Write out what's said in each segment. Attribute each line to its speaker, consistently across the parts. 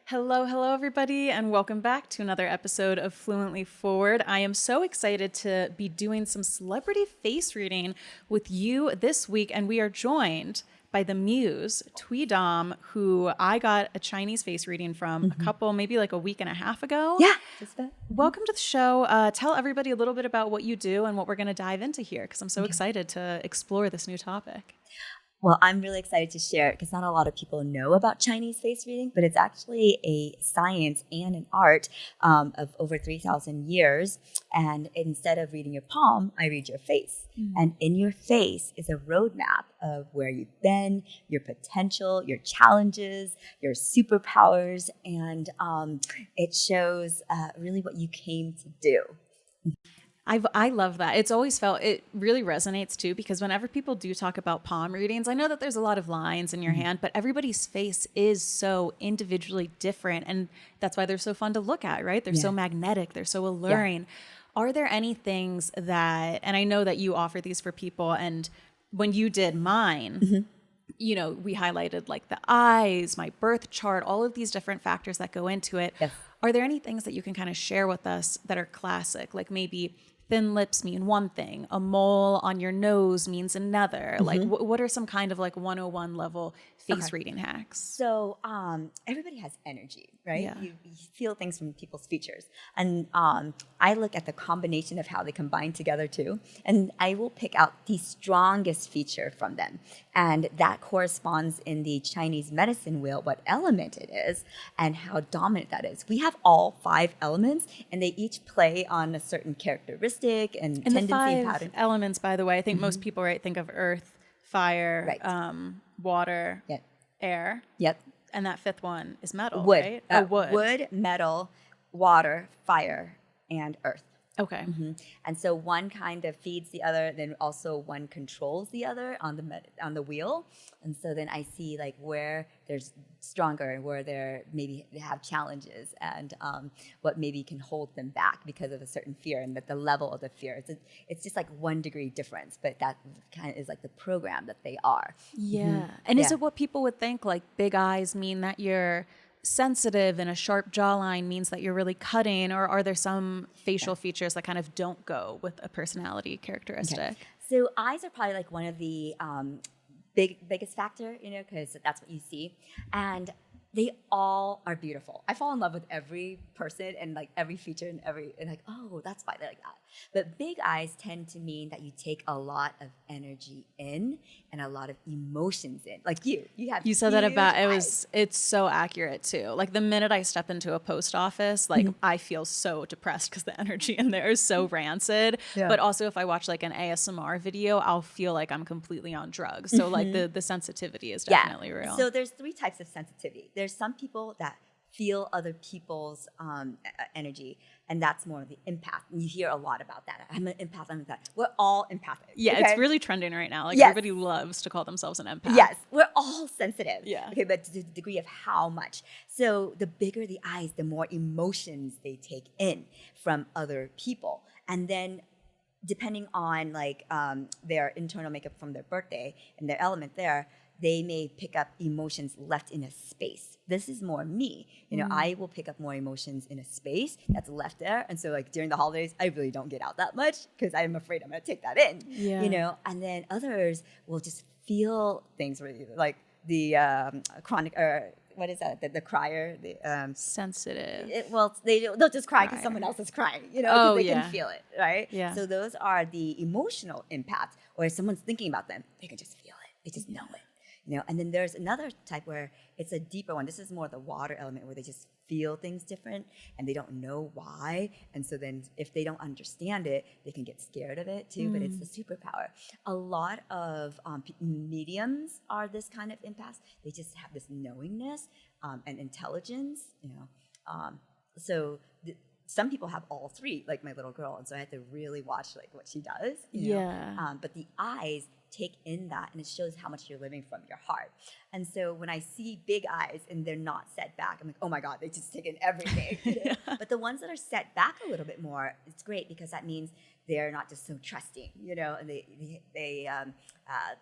Speaker 1: Hello, everybody, and welcome back to another episode of Fluently Forward. I am so excited to be doing some celebrity face reading with you this week, and we are joined by the muse, Thuy Dom, who I got a Chinese face reading from maybe like a week and a half ago.
Speaker 2: Yeah.
Speaker 1: Welcome to the show. Tell everybody a little bit about what you do and what we're going to dive into here, because I'm so excited to explore this new topic.
Speaker 2: Well, I'm really excited to share it because not a lot of people know about Chinese face reading, but it's actually a science and an art of over 3,000 years. And instead of reading your palm, I read your face. And in your face is a roadmap of where you've been, your potential, your challenges, your superpowers, and it shows really what you came to do.
Speaker 1: I love that. It's always felt, it really resonates too, because whenever people do talk about palm readings, I know that there's a lot of lines in your hand, but everybody's face is so individually different. And that's why they're so fun to look at, right? They're so magnetic. They're so alluring. Are there any things that, and I know that you offer these for people, and when you did mine, you know, we highlighted like the eyes, my birth chart, all of these different factors that go into it.
Speaker 2: Yes.
Speaker 1: Are there any things that you can kind of share with us that are classic? Like maybe thin lips mean one thing, a mole on your nose means another. Like what are some kind of like 101 level face reading hacks?
Speaker 2: So everybody has energy, right?
Speaker 1: Yeah.
Speaker 2: You feel things from people's features. And I look at the combination of how they combine together too. And I will pick out the strongest feature from them. And that corresponds in the Chinese medicine wheel, what element it is and how dominant that is. We have all 5 elements and they each play on a certain characteristic and tendency
Speaker 1: the 5
Speaker 2: and pattern.
Speaker 1: elements, by the way, I think most people think of earth, fire, water, air.
Speaker 2: Yep.
Speaker 1: And that 5th one is metal,
Speaker 2: Wood.
Speaker 1: right? Wood.
Speaker 2: Wood, metal, water, fire, and earth.
Speaker 1: Okay.
Speaker 2: And so one kind of feeds the other, then also one controls the other on the wheel. And so then I see like where there's stronger and where they have challenges and what maybe can hold them back because of a certain fear and that the level of the fear. It's just like 1 degree difference, but that kind of is like the program that they are.
Speaker 1: Yeah. And is it what people would think, like big eyes mean that you're sensitive and a sharp jawline means that you're really cutting, or are there some facial features that kind of don't go with a personality characteristic?
Speaker 2: Okay. So eyes are probably like one of the biggest factor, you know, because that's what you see. And they all are beautiful. I fall in love with every person and like every feature and like, oh, that's why they're like that. But big eyes tend to mean that you take a lot of energy in and a lot of emotions in. Like you have. You
Speaker 1: said that about
Speaker 2: eyes.
Speaker 1: it's so accurate too. Like the minute I step into a post office, like I feel so depressed because the energy in there is so rancid. Yeah. But also if I watch like an ASMR video, I'll feel like I'm completely on drugs. So like the sensitivity is definitely real.
Speaker 2: So there's 3 types of sensitivity. There's some people that feel other people's energy, and that's more of the empath. And you hear a lot about that. I'm an empath. We're all empathic.
Speaker 1: Yeah,
Speaker 2: okay?
Speaker 1: It's really trending right now. Like everybody loves to call themselves an empath.
Speaker 2: Yes, we're all sensitive.
Speaker 1: Yeah.
Speaker 2: Okay, but to the degree of how much. So the bigger the eyes, the more emotions they take in from other people. And then depending on like their internal makeup from their birthday and their element there, they may pick up emotions left in a space. This is more me. You know, I will pick up more emotions in a space that's left there. And so like during the holidays, I really don't get out that much because I'm afraid I'm going to take that in, you know. And then others will just feel things really like the chronic, or what is that? The crier, the
Speaker 1: sensitive.
Speaker 2: They'll just cry because someone else is crying, you know, because they can feel it, right?
Speaker 1: Yeah.
Speaker 2: So those are the emotional empaths, or if someone's thinking about them, they can just feel it. They just know it. You know, and then there's another type where it's a deeper one. This is more the water element where they just feel things different and they don't know why. And so then if they don't understand it, they can get scared of it too, but it's the superpower. A lot of mediums are this kind of empaths. They just have this knowingness and intelligence, you know. Some people have all 3, like my little girl, and so I had to really watch like what she does. You know? But the eyes take in that, and it shows how much you're living from your heart. And so when I see big eyes and they're not set back, I'm like, oh my God, they just take in everything. You know? But the ones that are set back a little bit more, it's great because that means they're not just so trusting, and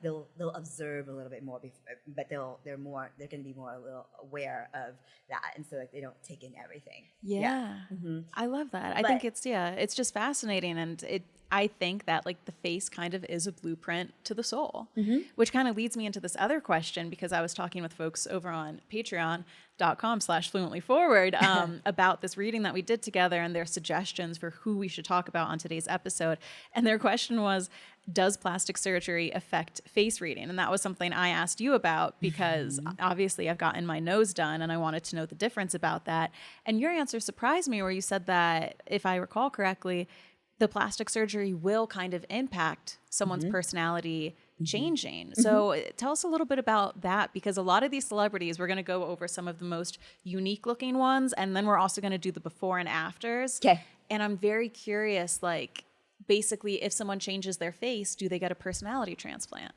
Speaker 2: they'll observe a little bit more, but they're going to be more a little aware of that, and so like they don't take in everything.
Speaker 1: Yeah.
Speaker 2: Mm-hmm.
Speaker 1: I love that. I think it's just fascinating, and I think that like the face kind of is a blueprint to the soul, which kind of leads me into this other question, because I was talking with folks over on patreon.com/fluentlyforward about this reading that we did together and their suggestions for who we should talk about on today's episode. And their question was, does plastic surgery affect face reading? And that was something I asked you about, because obviously I've gotten my nose done and I wanted to know the difference about that. And your answer surprised me, where you said that, if I recall correctly, the plastic surgery will kind of impact someone's personality changing. So tell us a little bit about that, because a lot of these celebrities, we're going to go over some of the most unique looking ones, and then we're also going to do the before and afters.
Speaker 2: Okay.
Speaker 1: And I'm very curious, like, basically, if someone changes their face, do they get a personality transplant?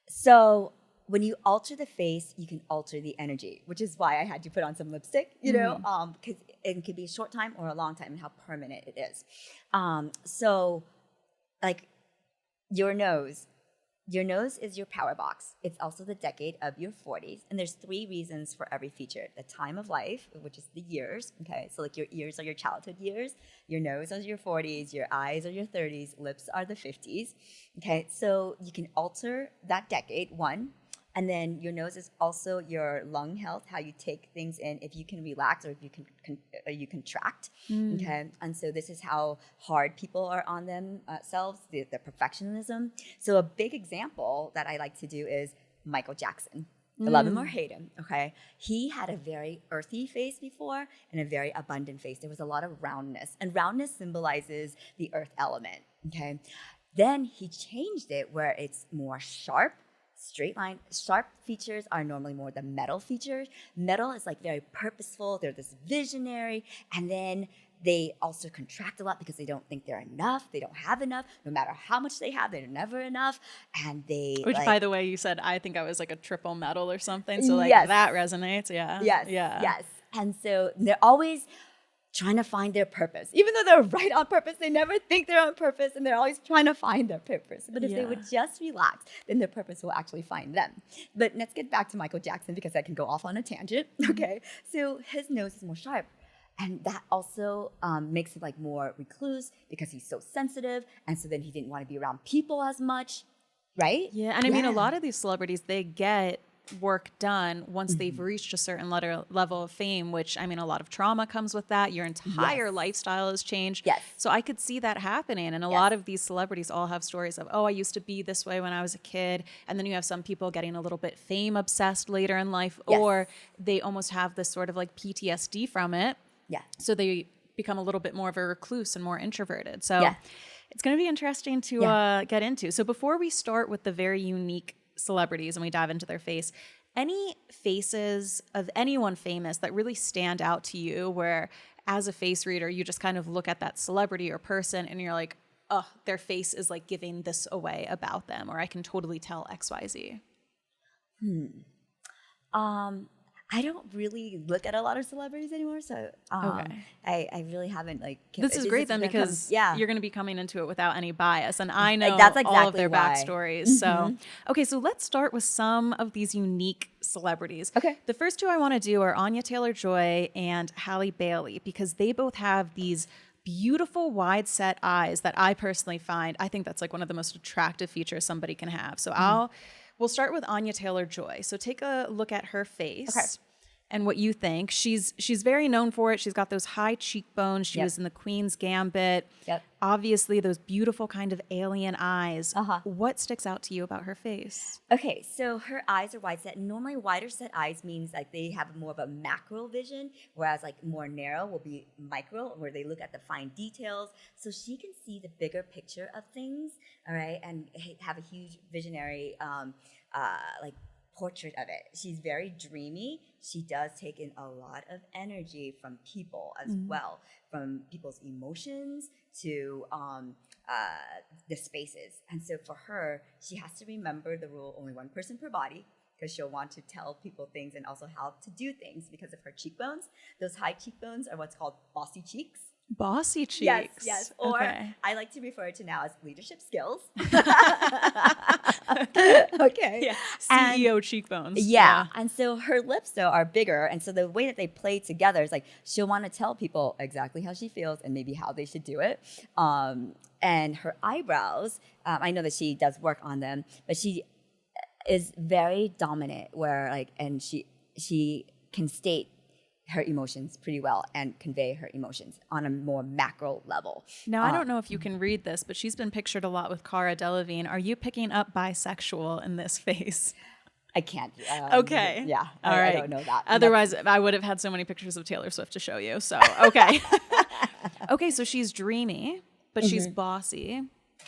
Speaker 2: So when you alter the face, you can alter the energy, which is why I had you put on some lipstick, because it could be a short time or a long time, and how permanent it is. So like your nose is your power box. It's also the decade of your 40s. And there's 3 reasons for every feature. The time of life, which is the years. Okay, so like your ears are your childhood years. Your nose is your 40s. Your eyes are your 30s. Lips are the 50s. Okay, so you can alter that decade, 1. And then your nose is also your lung health, how you take things in, if you can relax or if you can you contract. Okay, and so this is how hard people are on themselves, the perfectionism. So a big example that I like to do is Michael Jackson. I love him or hate him. Okay, he had a very earthy face before and a very abundant face. There was a lot of roundness, and roundness symbolizes the earth element. Okay, then he changed it where it's more sharp. Straight line. Sharp features are normally more the metal features. Metal is like very purposeful. They're this visionary. And then they also contract a lot because they don't think they're enough. They don't have enough. No matter how much they have, they're never enough. And
Speaker 1: Which, by the way, you said, I think I was like a triple metal or something. So like that resonates. Yeah.
Speaker 2: Yes. And so they're always trying to find their purpose. Even though they're right on purpose, they never think they're on purpose, and they're always trying to find their purpose. But if they would just relax, then their purpose will actually find them. But let's get back to Michael Jackson, because I can go off on a tangent. Okay, so his nose is more sharp. And that also makes him like more recluse, because he's so sensitive. And so then he didn't want to be around people as much, right?
Speaker 1: Yeah, and I mean, a lot of these celebrities, they get work done once they've reached a certain level of fame, which, I mean, a lot of trauma comes with that. Your entire lifestyle has changed.
Speaker 2: Yes.
Speaker 1: So I could see that happening. And a lot of these celebrities all have stories of, oh, I used to be this way when I was a kid. And then you have some people getting a little bit fame obsessed later in life, or they almost have this sort of like PTSD from it. Yeah. So they become a little bit more of a recluse and more introverted. So it's going to be interesting to get into. So before we start with the very unique celebrities and we dive into their face, any faces of anyone famous that really stand out to you, where as a face reader you just kind of look at that celebrity or person and you're like, oh, their face is like giving this away about them, or I can totally tell XYZ?
Speaker 2: I don't really look at a lot of celebrities anymore, so I really haven't like.
Speaker 1: This is great then, because you're going to be coming into it without any bias, and I know
Speaker 2: that's exactly
Speaker 1: all of their
Speaker 2: why.
Speaker 1: backstories. So, okay, so let's start with some of these unique celebrities.
Speaker 2: Okay,
Speaker 1: the first 2 I want to do are Anya Taylor-Joy and Halle Bailey, because they both have these beautiful wide set eyes that I personally find, I think that's like one of the most attractive features somebody can have. So we'll start with Anya Taylor-Joy. So take a look at her face and what you think. She's very known for it. She's got those high cheekbones. She was in the Queen's Gambit. Obviously, those beautiful kind of alien eyes. What sticks out to you about her face?
Speaker 2: Okay, so her eyes are wide set. Normally, wider set eyes means like they have more of a macro vision, whereas like more narrow will be micro, where they look at the fine details. So she can see the bigger picture of things, all right, and have a huge visionary like portrait of it. She's very dreamy. She does take in a lot of energy from people as well, from people's emotions to the spaces. And so for her, she has to remember the rule, only one person per body, because she'll want to tell people things and also how to do things because of her cheekbones. Those high cheekbones are what's called bossy cheeks.
Speaker 1: Bossy cheeks.
Speaker 2: Yes. Or
Speaker 1: okay.
Speaker 2: I like to refer to now as leadership skills.
Speaker 1: Okay. Yeah. CEO cheekbones.
Speaker 2: Yeah. And so her lips, though, are bigger. And so the way that they play together is like she'll want to tell people exactly how she feels and maybe how they should do it. And her eyebrows, I know that she does work on them, but she is very dominant and she can state her emotions pretty well and convey her emotions on a more macro level.
Speaker 1: Now, I don't know if you can read this, but she's been pictured a lot with Cara Delevingne. Are you picking up bisexual in this face?
Speaker 2: I can't.
Speaker 1: Okay.
Speaker 2: Yeah.
Speaker 1: All right.
Speaker 2: I don't know that.
Speaker 1: Otherwise, I would have had so many pictures of Taylor Swift to show you. So, okay. Okay, so she's dreamy, but she's bossy.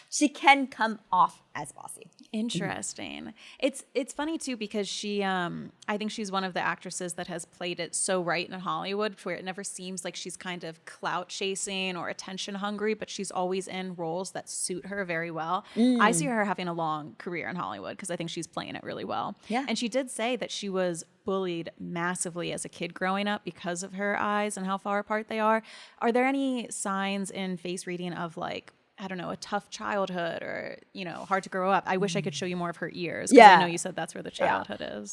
Speaker 2: She can come off as bossy.
Speaker 1: Interesting. It's funny too because she I think she's one of the actresses that has played it so right in Hollywood where it never seems like she's kind of clout chasing or attention hungry, but she's always in roles that suit her very well. I see her having a long career in Hollywood because I think she's playing it really well.
Speaker 2: Yeah.
Speaker 1: And she did say that she was bullied massively as a kid growing up because of her eyes and how far apart they are. Are there any signs in face reading of like, I don't know, a tough childhood or, hard to grow up? I wish I could show you more of her ears.
Speaker 2: Yeah.
Speaker 1: I know you said that's where the childhood is.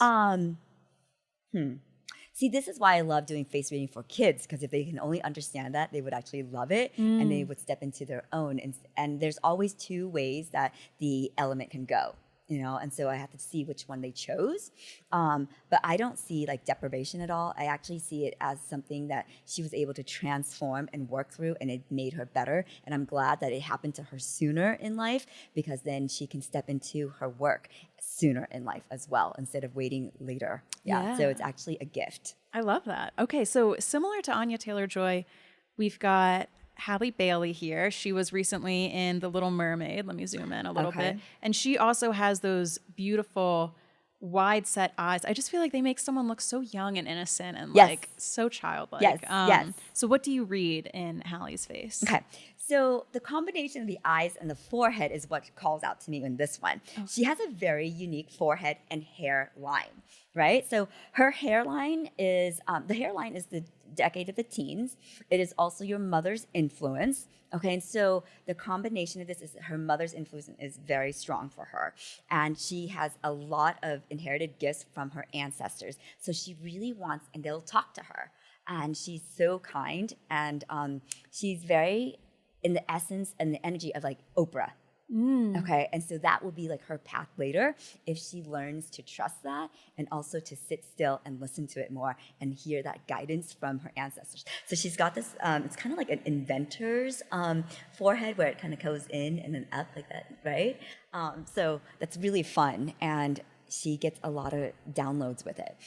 Speaker 2: See, this is why I love doing face reading for kids, because if they can only understand that, they would actually love it and they would step into their own. And there's always two ways that the element can go. And so I have to see which one they chose. But I don't see like deprivation at all. I actually see it as something that she was able to transform and work through, and it made her better. And I'm glad that it happened to her sooner in life, because then she can step into her work sooner in life as well, instead of waiting later. Yeah. So it's actually a gift.
Speaker 1: I love that. Okay, so similar to Anya Taylor-Joy, we've got Halle Bailey here. She was recently in The Little Mermaid. Let me zoom in a little bit. And she also has those beautiful wide set eyes. I just feel like they make someone look so young and innocent and like so childlike.
Speaker 2: Yes.
Speaker 1: So what do you read in Halle's face?
Speaker 2: Okay. So the combination of the eyes and the forehead is what calls out to me in this one. Okay. She has a very unique forehead and hairline, right? So her hairline is, the hairline is the decade of the teens. It is also your mother's influence. Okay, and so the combination of this is her mother's influence is very strong for her. And she has a lot of inherited gifts from her ancestors. So she really wants, and they'll talk to her. And she's so kind, and she's very in the essence and the energy of like Oprah. Okay, and so that will be like her path later if she learns to trust that and also to sit still and listen to it more and hear that guidance from her ancestors. So she's got this, it's kind of like an inventor's forehead where it kind of goes in and then up like that, right? So that's really fun, and she gets a lot of downloads with it.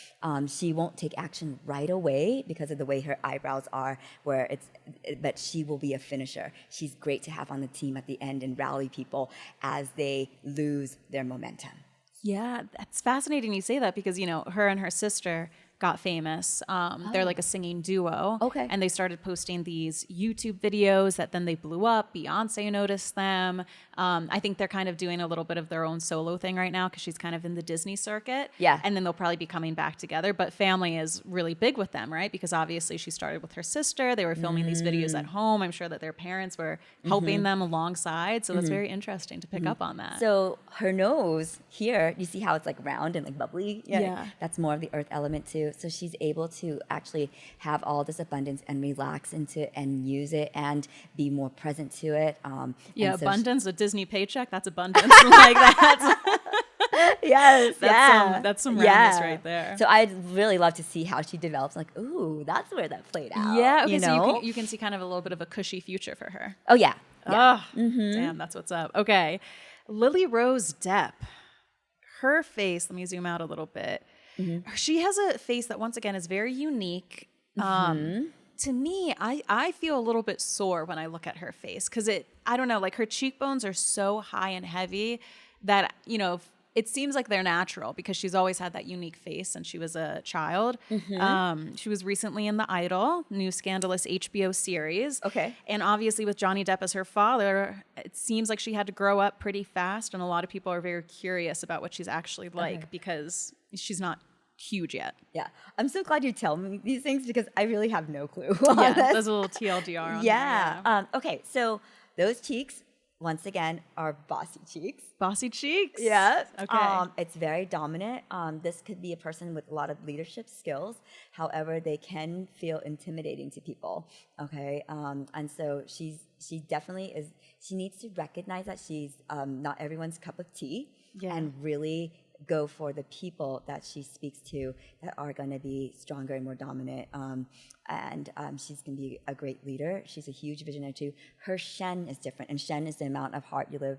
Speaker 2: She won't take action right away because of the way her eyebrows are, but she will be a finisher. She's great to have on the team at the end and rally people as they lose their momentum.
Speaker 1: Yeah, that's fascinating you say that because, her and her sister got famous. They're like a singing duo.
Speaker 2: Okay.
Speaker 1: And they started posting these YouTube videos that then they blew up. Beyonce noticed them. I think they're kind of doing a little bit of their own solo thing right now because she's kind of in the Disney circuit.
Speaker 2: Yeah.
Speaker 1: And then they'll probably be coming back together. But family is really big with them, right? Because obviously she started with her sister. They were filming these videos at home. I'm sure that their parents were helping them alongside. So that's very interesting to pick up on that.
Speaker 2: So her nose here, you see how it's like round and like bubbly?
Speaker 1: Yeah.
Speaker 2: That's more of the earth element too. So she's able to actually have all this abundance and relax into it and use it and be more present to it.
Speaker 1: Abundance, a Disney paycheck, that's abundance. Like that.
Speaker 2: Yes,
Speaker 1: that's some roundness right there.
Speaker 2: So I'd really love to see how she develops. Like, ooh, that's where that played out.
Speaker 1: Yeah, okay, so you can see kind of a little bit of a cushy future for her.
Speaker 2: Oh, yeah.
Speaker 1: Oh, damn, that's what's up. Okay, Lily Rose Depp. Her face, let me zoom out a little bit. She has a face that, once again, is very unique. To me, I feel a little bit sore when I look at her face because I don't know, like her cheekbones are so high and heavy that, it seems like they're natural because she's always had that unique face since she was a child. She was recently in The Idol, new scandalous HBO series.
Speaker 2: Okay.
Speaker 1: And obviously with Johnny Depp as her father, it seems like she had to grow up pretty fast. And a lot of people are very curious about what she's actually like because she's not huge yet.
Speaker 2: Yeah. I'm so glad you tell me these things because I really have no clue.
Speaker 1: Yeah, there's a little TLDR on
Speaker 2: yeah. Okay, so those cheeks, once again, are bossy cheeks.
Speaker 1: Bossy cheeks?
Speaker 2: Yes.
Speaker 1: Okay.
Speaker 2: It's very dominant. This could be a person with a lot of leadership skills. However, they can feel intimidating to people. Okay. And so she definitely is, she needs to recognize that she's not everyone's cup of tea and really go for the people that she speaks to that are going to be stronger and more dominant. And she's going to be a great leader. She's a huge visionary too. Her Shen is different, and Shen is the amount of heart you live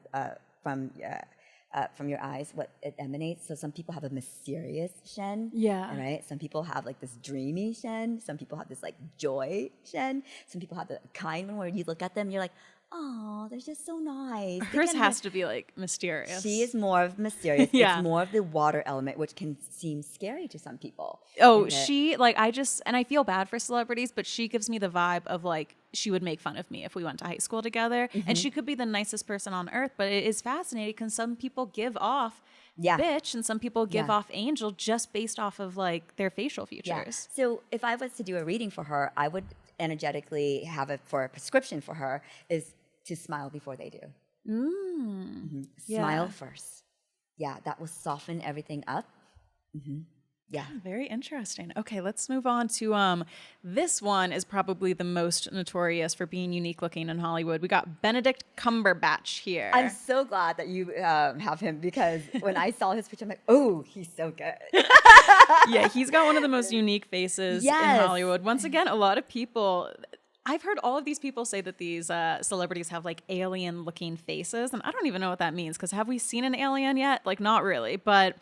Speaker 2: from your eyes, what it emanates. So some people have a mysterious Shen.
Speaker 1: Yeah.
Speaker 2: Right? Some people have like this dreamy Shen. Some people have this like joy Shen. Some people have the kind one where you look at them, you're like, oh, they're just so nice.
Speaker 1: Hers has to be like mysterious.
Speaker 2: She is more of mysterious.
Speaker 1: Yeah.
Speaker 2: It's more of the water element, which can seem scary to some people.
Speaker 1: Oh, she, like, and I feel bad for celebrities, but she gives me the vibe of like, she would make fun of me if we went to high school together. And she could be the nicest person on earth, but it is fascinating because some people give off bitch and some people give off angel just based off of like their facial features.
Speaker 2: Yeah. So if I was to do a reading for her, I would energetically have it for a prescription for her is to smile before they do. Smile first. Yeah, that will soften everything up. Yeah.
Speaker 1: Very interesting. Okay, let's move on to this one is probably the most notorious for being unique looking in Hollywood. We got Benedict Cumberbatch here.
Speaker 2: I'm so glad that you have him because when I saw his picture, I'm like, oh, he's so good.
Speaker 1: Yeah, he's got one of the most unique faces in Hollywood. Once again, a lot of people... I've heard all of these people say that these celebrities have like alien looking faces. And I don't even know what that means because have we seen an alien yet? Like not really. But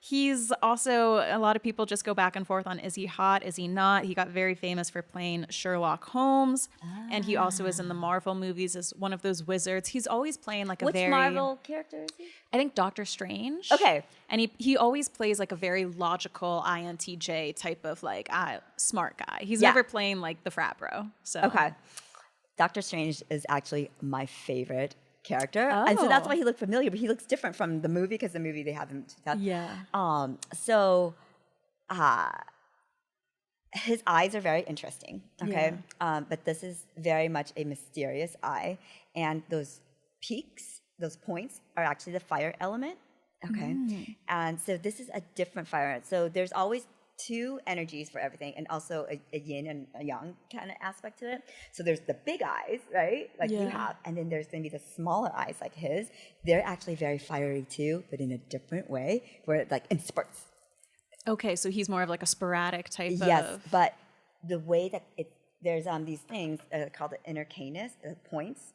Speaker 1: he's also, a lot of people just go back and forth on is he hot? Is he not? He got very famous for playing Sherlock Holmes. And he also is in the Marvel movies as one of those wizards. He's always playing like
Speaker 2: Which Marvel character is he?
Speaker 1: I think Doctor Strange.
Speaker 2: Okay.
Speaker 1: And he always plays like a very logical INTJ type of like smart guy. He's never playing like the frat bro. So
Speaker 2: okay. Doctor Strange is actually my favorite character. And so that's why he looked familiar, but he looks different from the movie because the movie they have him. His eyes are very interesting. Okay. But this is very much a mysterious eye. And those peaks, those points are actually the fire element. Okay. And so this is a different fire. So there's always two energies for everything and also a yin and a yang kind of aspect to it. So there's the big eyes, right? Like you have, and then there's going to be the smaller eyes like his. They're actually very fiery too, but in a different way where it like in spurts.
Speaker 1: Okay, so he's more of like a sporadic type of...
Speaker 2: Yes, but the way that there's these things called the inner canus, points.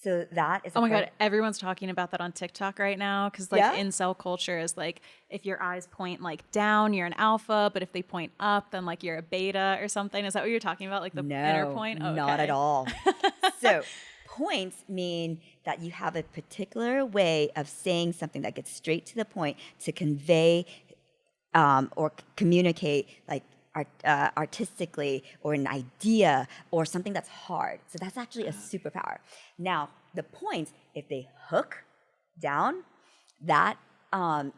Speaker 2: So that is...
Speaker 1: Oh my God, everyone's talking about that on TikTok right now because like incel culture is like if your eyes point like down, you're an alpha, but if they point up, then like you're a beta or something. Is that what you're talking about? Like the inner point?
Speaker 2: No, not at all. So points mean that you have a particular way of saying something that gets straight to the point to convey or communicate like artistically or an idea or something that's hard. So that's actually a superpower. Now, the points, if they hook down, that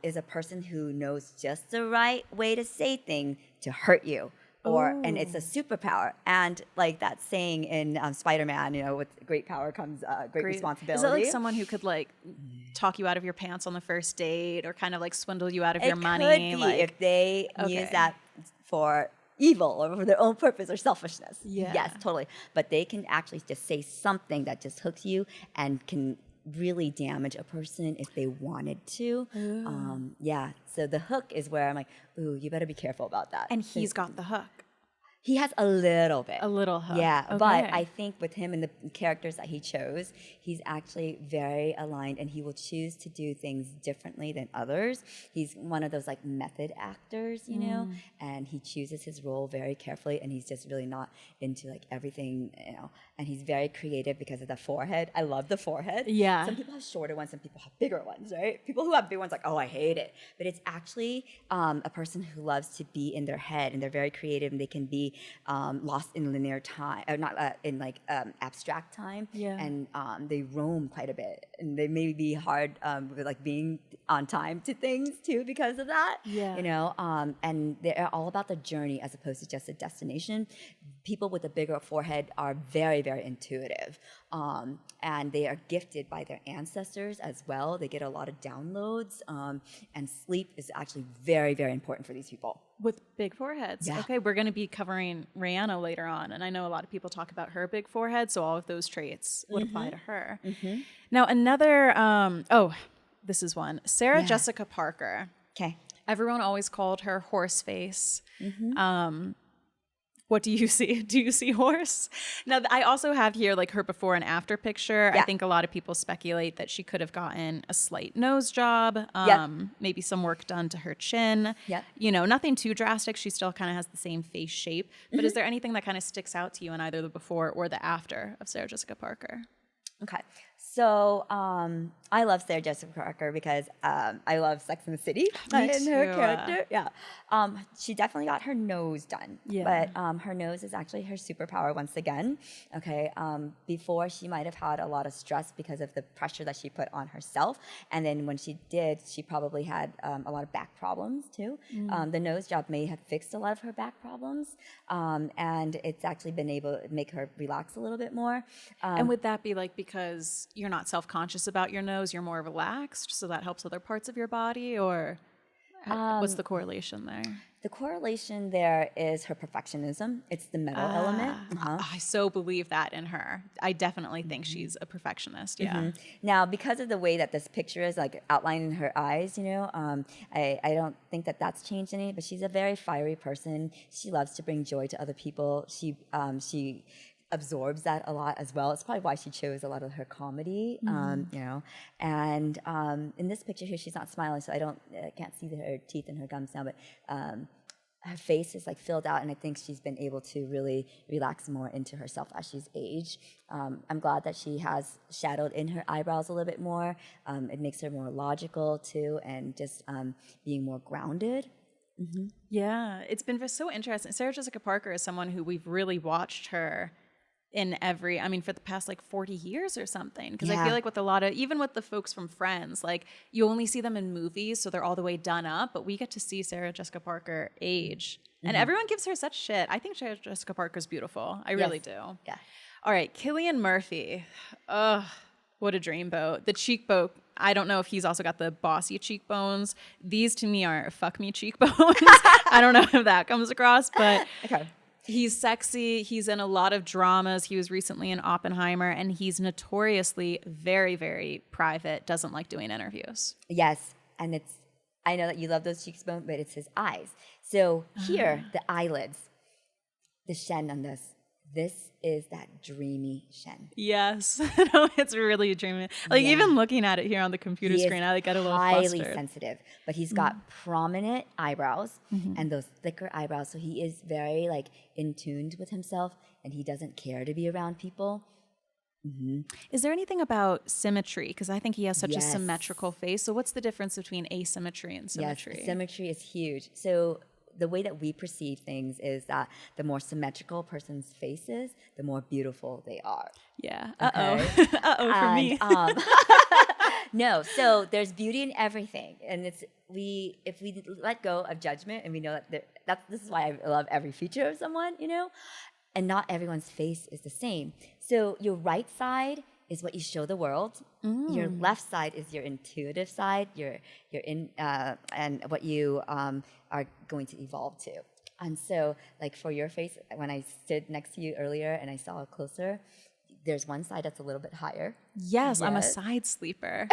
Speaker 2: is a person who knows just the right way to say things to hurt you. And it's a superpower. And like that saying in Spider-Man, you know, with great power comes great responsibility.
Speaker 1: Is it like someone who could like talk you out of your pants on the first date or kind of like swindle you out of your money?
Speaker 2: It could be
Speaker 1: like,
Speaker 2: if they use that for evil or for their own purpose or selfishness.
Speaker 1: Yeah.
Speaker 2: Yes, totally. But they can actually just say something that just hooks you and can really damage a person if they wanted to. So the hook is where I'm like, ooh, you better be careful about that.
Speaker 1: And he's got the hook.
Speaker 2: He has a little bit.
Speaker 1: A little hook.
Speaker 2: Yeah,
Speaker 1: okay.
Speaker 2: But I think with him and the characters that he chose, he's actually very aligned and he will choose to do things differently than others. He's one of those like method actors, you know, and he chooses his role very carefully and he's just really not into like everything, you know, and he's very creative because of the forehead. I love the forehead.
Speaker 1: Yeah.
Speaker 2: Some people have shorter ones, some people have bigger ones, right? People who have big ones like, oh, I hate it. But it's actually a person who loves to be in their head and they're very creative and they can be lost in linear time, or not in like abstract time, and they roam quite a bit, and they may be hard with like being on time to things too because of that. You know, and they're all about the journey as opposed to just a destination. People with a bigger forehead are very, very intuitive, and they are gifted by their ancestors as well. They get a lot of downloads, and sleep is actually very, very important for these people.
Speaker 1: With big foreheads. Yeah. Okay, we're going to be covering Rihanna later on, and I know a lot of people talk about her big forehead, so all of those traits would apply to her. Now, another, this is one. Sarah Jessica Parker.
Speaker 2: Okay.
Speaker 1: Everyone always called her horse face. What do you see? Do you see horse? Now, I also have here like her before and after picture. I think a lot of people speculate that she could have gotten a slight nose job, maybe some work done to her chin. You know, nothing too drastic. She still kind of has the same face shape. But is there anything that kind of sticks out to you in either the before or the after of Sarah Jessica Parker?
Speaker 2: Okay. So I love Sarah Jessica Parker because I love Sex and the City in her character. She definitely got her nose done. But her nose is actually her superpower once again. Okay. Before, she might have had a lot of stress because of the pressure that she put on herself. And then when she did, she probably had a lot of back problems too. The nose job may have fixed a lot of her back problems. And it's actually been able to make her relax a little bit more.
Speaker 1: And would that be like because you're not self-conscious about your nose, you're more relaxed, so that helps other parts of your body, or what's the correlation there?
Speaker 2: The correlation there is her perfectionism. It's the metal element.
Speaker 1: I so believe that in her. I definitely think she's a perfectionist.
Speaker 2: Now, because of the way that this picture is like outlined in her eyes, you know, I don't think that that's changed any. But she's a very fiery person. She loves to bring joy to other people. She absorbs that a lot as well. It's probably why she chose a lot of her comedy, you know. And in this picture here, she's not smiling, so I can't see her teeth and her gums now, but her face is like filled out, and I think she's been able to really relax more into herself as she's aged. I'm glad that she has shadowed in her eyebrows a little bit more. It makes her more logical too, and just being more grounded.
Speaker 1: Yeah, it's been so interesting. Sarah Jessica Parker is someone who we've really watched her in for the past like 40 years or something. Because I feel like with a lot of, even with the folks from Friends, like you only see them in movies, so they're all the way done up, but we get to see Sarah Jessica Parker age. And everyone gives her such shit. I think Sarah Jessica Parker's beautiful. I really do. Yeah. All right, Cillian Murphy. Ugh, what a dreamboat. The cheekbone. I don't know if he's also got the bossy cheekbones. These to me are fuck me cheekbones. I don't know if that comes across, but he's sexy. He's in a lot of dramas. He was recently in Oppenheimer, and he's notoriously very, very private, doesn't like doing interviews.
Speaker 2: Yes, and I know that you love those cheekbones, but it's his eyes. So here, the eyelids, the shen on this is that dreamy shen.
Speaker 1: Yes. No, it's really dreamy. Like even looking at it here on the computer screen, I get a little
Speaker 2: highly
Speaker 1: flustered.
Speaker 2: Sensitive, but he's got prominent eyebrows and those thicker eyebrows. So he is very like in tune with himself, and he doesn't care to be around people.
Speaker 1: Is there anything about symmetry? Because I think he has such a symmetrical face. So what's the difference between asymmetry and symmetry?
Speaker 2: Yes, symmetry is huge. So the way that we perceive things is that the more symmetrical a person's face is, the more beautiful they are.
Speaker 1: Yeah. For me.
Speaker 2: No, so there's beauty in everything, and if we let go of judgment, and we know that this is why I love every feature of someone, you know, and not everyone's face is the same. So your right side is what you show the world. Your left side is your intuitive side. And what you are going to evolve to. And so, like for your face, when I stood next to you earlier and I saw it closer, there's one side that's a little bit higher.
Speaker 1: Yes. I'm a side sleeper.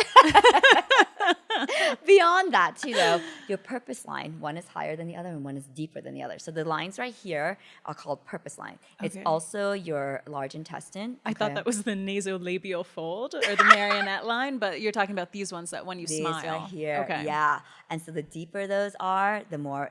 Speaker 2: Beyond that, too, though, your purpose line, one is higher than the other and one is deeper than the other. So the lines right here are called purpose line. It's also your large intestine.
Speaker 1: I thought that was the nasolabial fold or the marionette line, but you're talking about these ones that when you smile.
Speaker 2: These right here. Okay. Yeah. And so the deeper those are, the more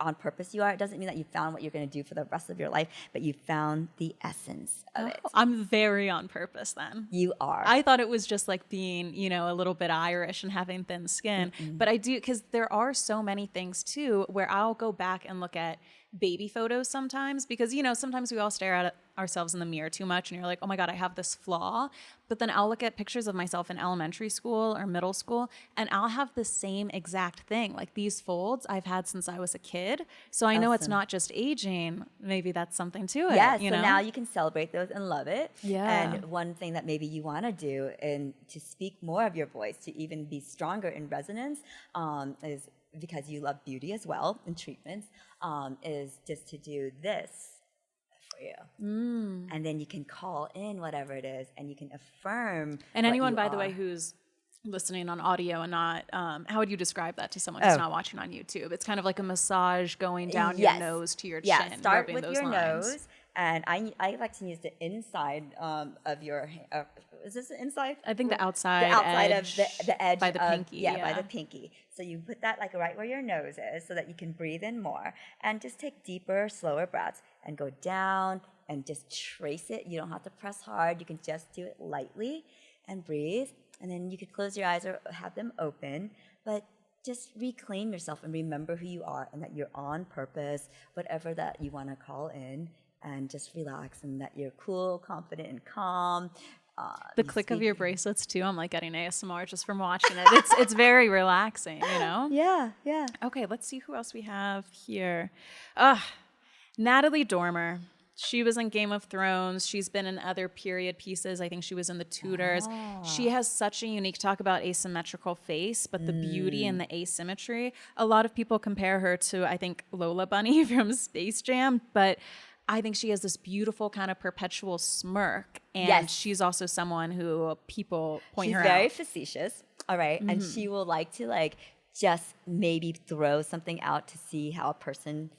Speaker 2: on purpose you are. It doesn't mean that you found what you're going to do for the rest of your life, but you found the essence of it.
Speaker 1: I'm very on purpose then.
Speaker 2: You are.
Speaker 1: I thought it was just like being, a little bit Irish and having thin skin. But I do, because there are so many things too where I'll go back and look at baby photos sometimes because, sometimes we all stare at ourselves in the mirror too much and you're like, oh my God, I have this flaw. But then I'll look at pictures of myself in elementary school or middle school and I'll have the same exact thing. Like these folds I've had since I was a kid. So I know it's not just aging. Maybe that's something to it.
Speaker 2: Yeah, so now you can celebrate those and love it.
Speaker 1: Yeah.
Speaker 2: And one thing that maybe you want to do and to speak more of your voice, to even be stronger in resonance, is because you love beauty as well and treatments, is just to do this for you. And then you can call in whatever it is and you can affirm.
Speaker 1: And anyone, by the way, who's listening on audio and not, how would you describe that to someone who's not watching on YouTube? It's kind of like a massage going down your nose to your chin.
Speaker 2: Yeah, start with
Speaker 1: those
Speaker 2: your
Speaker 1: lines.
Speaker 2: nose. And I like to use the inside of your hand. Is this the inside?
Speaker 1: I think the outside
Speaker 2: edge of the edge
Speaker 1: by the pinky.
Speaker 2: Yeah, by the pinky. So you put that like right where your nose is so that you can breathe in more. And just take deeper, slower breaths and go down and just trace it. You don't have to press hard. You can just do it lightly and breathe. And then you could close your eyes or have them open. But just reclaim yourself and remember who you are and that you're on purpose, whatever that you want to call in. And just relax and that you're cool, confident, and calm.
Speaker 1: The click of your bracelets too. I'm like getting ASMR just from watching it. It's very relaxing,
Speaker 2: Yeah.
Speaker 1: Okay, let's see who else we have here. Natalie Dormer. She was in Game of Thrones. She's been in other period pieces. I think she was in The Tudors. She has such a unique, talk about asymmetrical face, but the beauty and the asymmetry. A lot of people compare her to, I think, Lola Bunny from Space Jam, but I think she has this beautiful kind of perpetual smirk. And she's also someone who people point her out.
Speaker 2: She's very facetious, all right? And she will like to just maybe throw something out to see how a person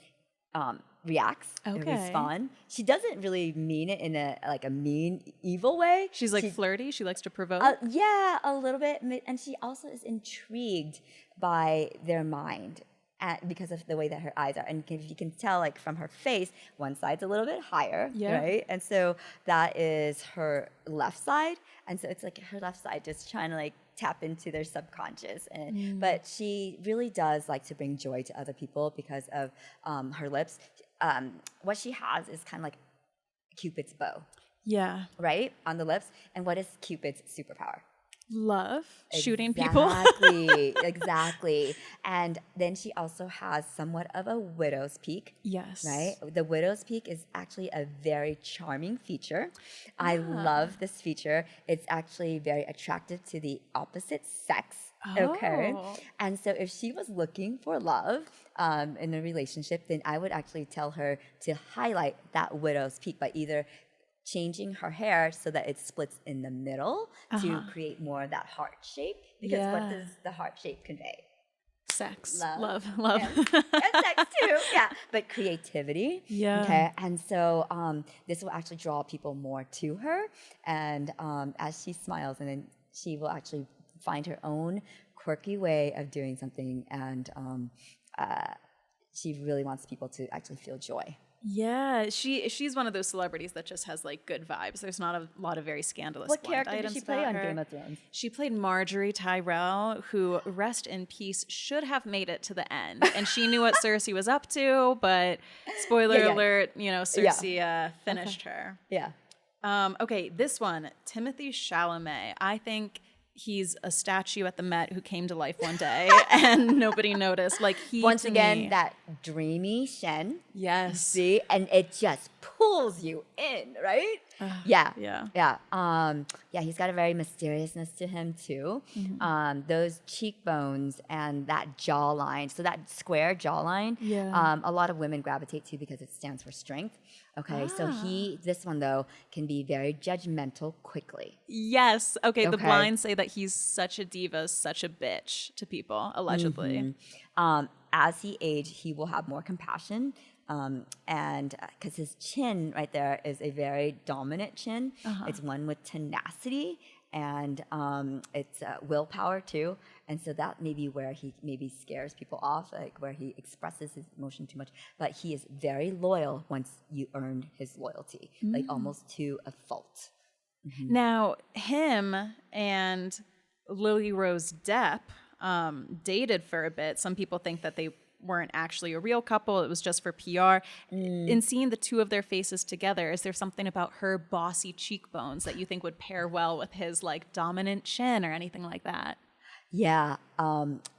Speaker 2: reacts and respond. She doesn't really mean it in a mean, evil way.
Speaker 1: She's flirty. She likes to provoke.
Speaker 2: Yeah, a little bit. And she also is intrigued by their mind. Because of the way that her eyes are. And if you can tell, from her face, one side's a little bit higher, right? And so that is her left side. And so it's like her left side just trying to tap into their subconscious. But she really does like to bring joy to other people because of her lips. What she has is kind of like Cupid's bow.
Speaker 1: Yeah.
Speaker 2: Right? On the lips. And what is Cupid's superpower?
Speaker 1: Love. Shooting people.
Speaker 2: Exactly. And then she also has somewhat of a widow's peak.
Speaker 1: Yes.
Speaker 2: Right? The widow's peak is actually a very charming feature. Yeah. I love this feature. It's actually very attractive to the opposite sex. Okay. And so if she was looking for love in a relationship, then I would actually tell her to highlight that widow's peak by either changing her hair so that it splits in the middle to create more of that heart shape. Because what does the heart shape convey?
Speaker 1: Sex.
Speaker 2: Love.
Speaker 1: And
Speaker 2: sex too, yeah. But creativity.
Speaker 1: Yeah.
Speaker 2: Okay. And so this will actually draw people more to her. And as she smiles, and then she will actually find her own quirky way of doing something. And she really wants people to actually feel joy.
Speaker 1: Yeah, she's one of those celebrities that just has good vibes. There's not a lot of very scandalous.
Speaker 2: What character did she play on Game of Thrones?
Speaker 1: She played Marjorie Tyrell, who, rest in peace, should have made it to the end, and she knew what Cersei was up to. But spoiler alert, Cersei finished her.
Speaker 2: Yeah.
Speaker 1: Okay, this one, Timothee Chalamet. I think he's a statue at the Met who came to life one day and nobody noticed.
Speaker 2: Once again, that dreamy Shen.
Speaker 1: Yes.
Speaker 2: See? And it just pulls you in, right? Yeah. He's got a very mysteriousness to him too. Those cheekbones and that jawline. So that square jawline, a lot of women gravitate to because it stands for strength. Okay, so this one though can be very judgmental quickly.
Speaker 1: Yes. Okay, the blinds say that he's such a diva, such a bitch to people, allegedly.
Speaker 2: As he ages, he will have more compassion. And because his chin right there is a very dominant chin. It's one with tenacity and it's willpower too. And so that may be where he maybe scares people off, where he expresses his emotion too much. But he is very loyal once you earn his loyalty, almost to a fault.
Speaker 1: Now, him and Lily Rose Depp dated for a bit. Some people think that they weren't actually a real couple. It was just for PR. In seeing the two of their faces together, is there something about her bossy cheekbones that you think would pair well with his like dominant chin or anything like that?
Speaker 2: Yeah.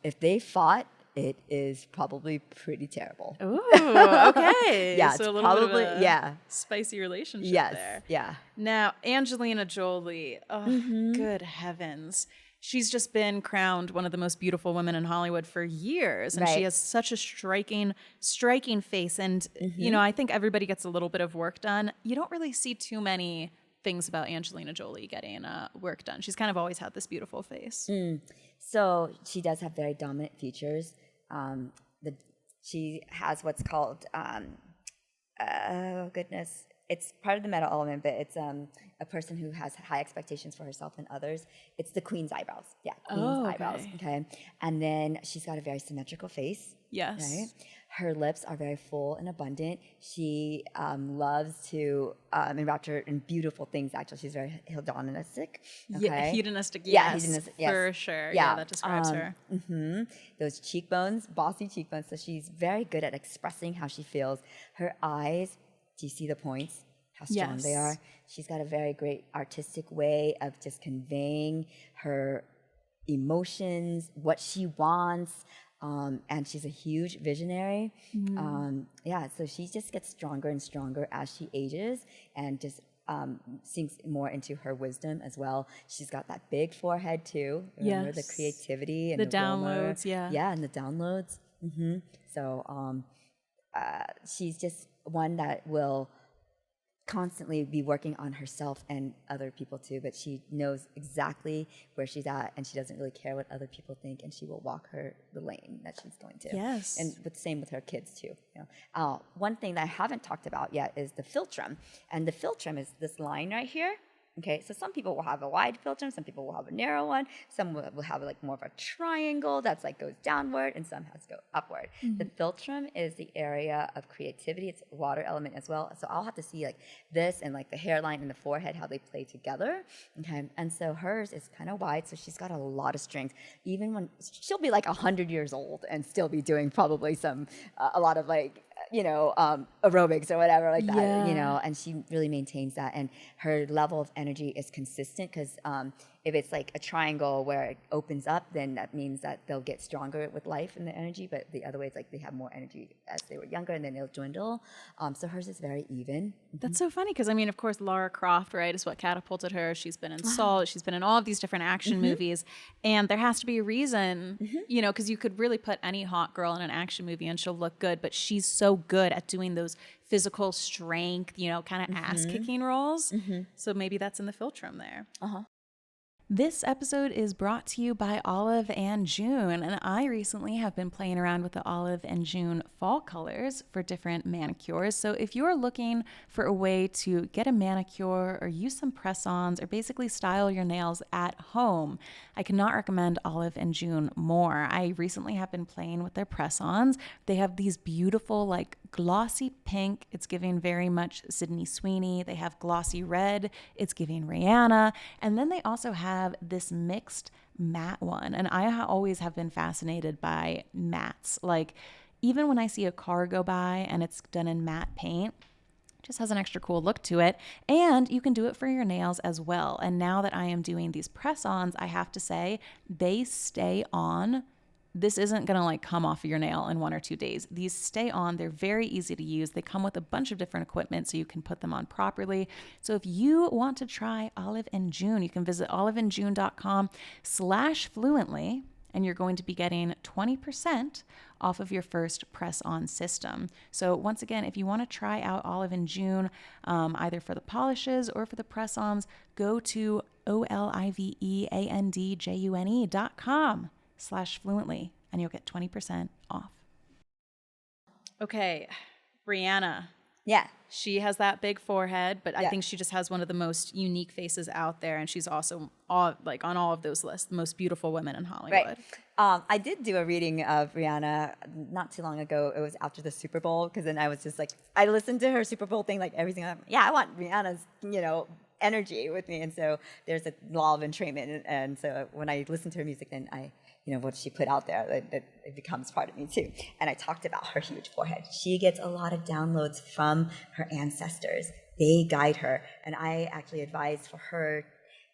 Speaker 2: If they fought, it is probably pretty terrible.
Speaker 1: Ooh, okay.
Speaker 2: Yeah,
Speaker 1: so
Speaker 2: it's
Speaker 1: a little
Speaker 2: probably,
Speaker 1: bit of a spicy relationship there.
Speaker 2: Yeah.
Speaker 1: Now, Angelina Jolie, good heavens. She's just been crowned one of the most beautiful women in Hollywood for years. And she has such a striking face. And, you know, I think everybody gets a little bit of work done. You don't really see too many things about Angelina Jolie getting work done. She's kind of always had this beautiful face.
Speaker 2: So she does have very dominant features. She has what's called, it's part of the meta element, but it's a person who has high expectations for herself and others. It's the queen's eyebrows. Yeah, queen's eyebrows. Okay. And then she's got a very symmetrical face.
Speaker 1: Yes.
Speaker 2: Right? Her lips are very full and abundant. She loves to enrapture in beautiful things, actually. She's very hedonistic. Okay?
Speaker 1: Yeah, hedonistic, yes.
Speaker 2: Yeah, hedonistic, yes.
Speaker 1: For sure. Yeah, that describes her.
Speaker 2: Those cheekbones, bossy cheekbones. So she's very good at expressing how she feels. Her eyes, do you see the points? How strong they are? She's got a very great artistic way of just conveying her emotions, what she wants. And she's a huge visionary. So she just gets stronger and stronger as she ages and just sinks more into her wisdom as well. She's got that big forehead too. Remember the creativity and the
Speaker 1: downloads,
Speaker 2: rumor. Yeah, and the downloads. So she's just one that will constantly be working on herself and other people too, but she knows exactly where she's at and she doesn't really care what other people think, and she will walk the lane that she's going to.
Speaker 1: Yes.
Speaker 2: And the same with her kids too. You know? One thing that I haven't talked about yet is the philtrum, and the philtrum is this line right here. Okay, so some people will have a wide philtrum, some people will have a narrow one, some will have like more of a triangle that's like goes downward, and some has to go upward. The philtrum is the area of creativity. It's a water element as well. So I'll have to see like this and like the hairline and the forehead, how they play together. Okay, and so hers is kind of wide, so she's got a lot of strength. Even when she'll be like 100 years old and still be doing probably a lot of like, aerobics or whatever like that, and she really maintains that. And her level of energy is consistent because if it's like a triangle where it opens up, then that means that they'll get stronger with life and the energy. But the other way is like they have more energy as they were younger and then they'll dwindle. So hers is very even.
Speaker 1: That's so funny because, I mean, of course, Lara Croft, right, is what catapulted her. She's been in Salt. She's been in all of these different action movies. And there has to be a reason, because you could really put any hot girl in an action movie and she'll look good. But she's so good at doing those physical strength, kind of ass-kicking roles. So maybe that's in the philtrum there. This episode is brought to you by Olive and June, and I recently have been playing around with the Olive and June fall colors for different manicures. So if you're looking for a way to get a manicure or use some press-ons or basically style your nails at home, I cannot recommend Olive and June more. I recently have been playing with their press-ons. They have these beautiful like glossy pink. It's giving very much Sydney Sweeney. They have glossy red. It's giving Rihanna. And then they also have this mixed matte one. And I always have been fascinated by mattes. Like even when I see a car go by and it's done in matte paint, it just has an extra cool look to it. And you can do it for your nails as well. And now that I am doing these press-ons, I have to say they stay on. This isn't going to like come off of your nail in 1 or 2 days. These stay on. They're very easy to use. They come with a bunch of different equipment so you can put them on properly. So if you want to try Olive and June, you can visit oliveandjune.com/fluently and you're going to be getting 20% off of your first press-on system. So once again, if you want to try out Olive and June, either for the polishes or for the press-ons, go to oliveandjune.com/fluently and you'll get 20% off. Okay, Rihanna.
Speaker 2: Yeah.
Speaker 1: She has that big forehead, but I think she just has one of the most unique faces out there, and she's also on all of those lists, the most beautiful women in Hollywood.
Speaker 2: Right. I did do a reading of Rihanna not too long ago. It was after the Super Bowl, because then I was just like, I listened to her Super Bowl thing like everything. I want Rihanna's, energy with me, and so there's a law of entrainment, and so when I listened to her music, then I what she put out there, that it becomes part of me too. And I talked about her huge forehead. She gets a lot of downloads from her ancestors. They guide her. And I actually advise for her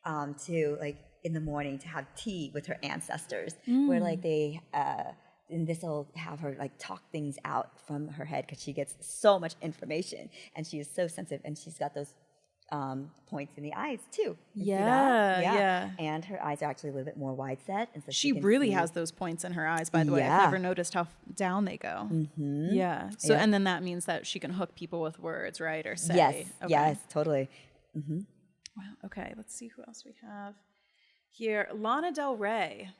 Speaker 2: to, like, in the morning to have tea with her ancestors, where like they, and this will have her like talk things out from her head, because she gets so much information and she is so sensitive, and she's got those points in the eyes too. You see that?
Speaker 1: Yeah.
Speaker 2: And her eyes are actually a little bit more wide set, and so
Speaker 1: She
Speaker 2: can
Speaker 1: really
Speaker 2: see.
Speaker 1: has those points in her eyes, by the way. I've never noticed how down they go. Yeah. So, and then that means that she can hook people with words, right? Or say.
Speaker 2: Yes.
Speaker 1: Okay.
Speaker 2: Yes. Totally.
Speaker 1: Wow. Okay. Let's see who else we have here. Lana Del Rey.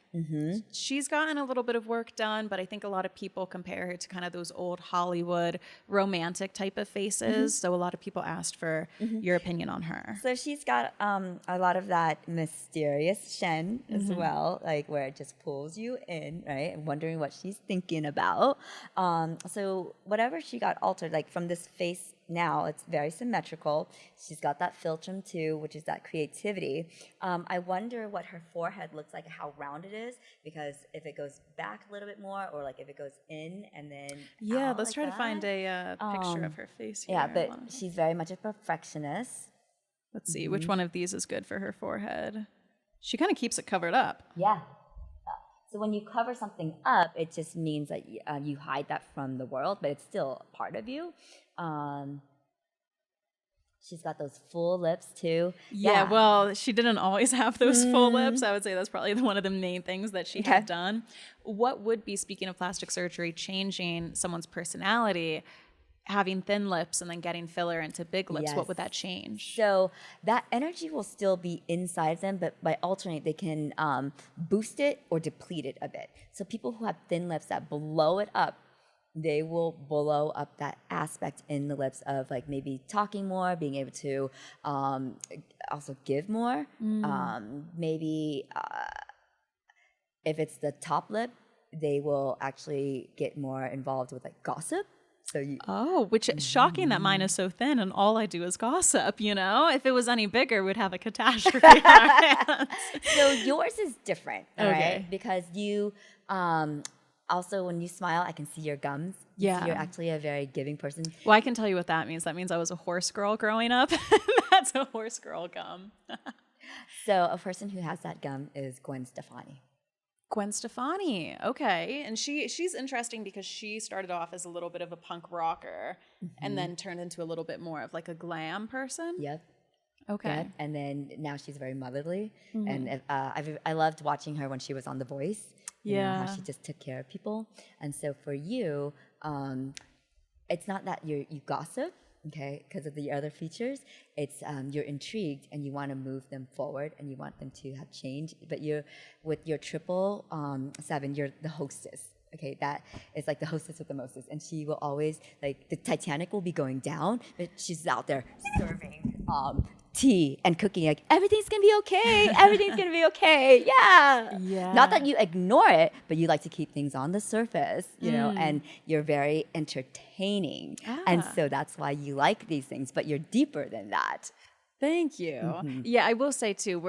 Speaker 1: She's gotten a little bit of work done, but I think a lot of people compare her to kind of those old Hollywood romantic type of faces. So a lot of people asked for your opinion on her.
Speaker 2: So she's got a lot of that mysterious Shen as well, like where it just pulls you in, right? And wondering what she's thinking about. So whatever she got altered, like from this face now, it's very symmetrical. She's got that philtrum too, which is that creativity. I wonder what her forehead looks like, how round it is, because if it goes back a little bit more, or like if it goes in and then out
Speaker 1: let's
Speaker 2: like
Speaker 1: try to
Speaker 2: that.
Speaker 1: find a picture of her face here.
Speaker 2: Yeah, but she's very much a perfectionist.
Speaker 1: Let's see, which one of these is good for her forehead? She kind of keeps it covered up.
Speaker 2: Yeah. So when you cover something up, it just means that you hide that from the world, but it's still a part of you. She's got those full lips too.
Speaker 1: Yeah, well, she didn't always have those full lips. I would say that's probably one of the main things that she had done. What would be, speaking of plastic surgery, changing someone's personality, having thin lips and then getting filler into big lips?
Speaker 2: Yes.
Speaker 1: What would that change?
Speaker 2: So that energy will still be inside them, but by alternate, they can boost it or deplete it a bit. So people who have thin lips that blow it up, they will blow up that aspect in the lips of like maybe talking more, being able to also give more. Maybe if it's the top lip, they will actually get more involved with like gossip. So
Speaker 1: which is shocking that mine is so thin and all I do is gossip, If it was any bigger, we'd have a catastrophe on our hands.
Speaker 2: So yours is different, all
Speaker 1: Okay.
Speaker 2: right? Because you also, when you smile, I can see your gums.
Speaker 1: Yeah.
Speaker 2: So you're actually a very giving person.
Speaker 1: Well, I can tell you what that means. That means I was a horse girl growing up. That's a horse girl gum.
Speaker 2: So a person who has that gum is Gwen Stefani.
Speaker 1: Gwen Stefani. Okay. And she's interesting because she started off as a little bit of a punk rocker and then turned into a little bit more of like a glam person.
Speaker 2: Yep.
Speaker 1: Okay.
Speaker 2: Yep. And then now she's very motherly. And I loved watching her when she was on The Voice. You know, how she just took care of people. And so for you, it's not that you gossip, okay, because of the other features. It's you're intrigued and you want to move them forward and you want them to have change. But with your 777, you're the hostess. Okay, that is like the hostess with the mostest. And she will always, like, the Titanic will be going down, but she's out there serving tea and cooking. Like, everything's going to be okay. Everything's going to be okay. Yeah. Not that you ignore it, but you like to keep things on the surface, and you're very entertaining. And so that's why you like these things, but you're deeper than that.
Speaker 1: Thank you. Yeah, I will say, too,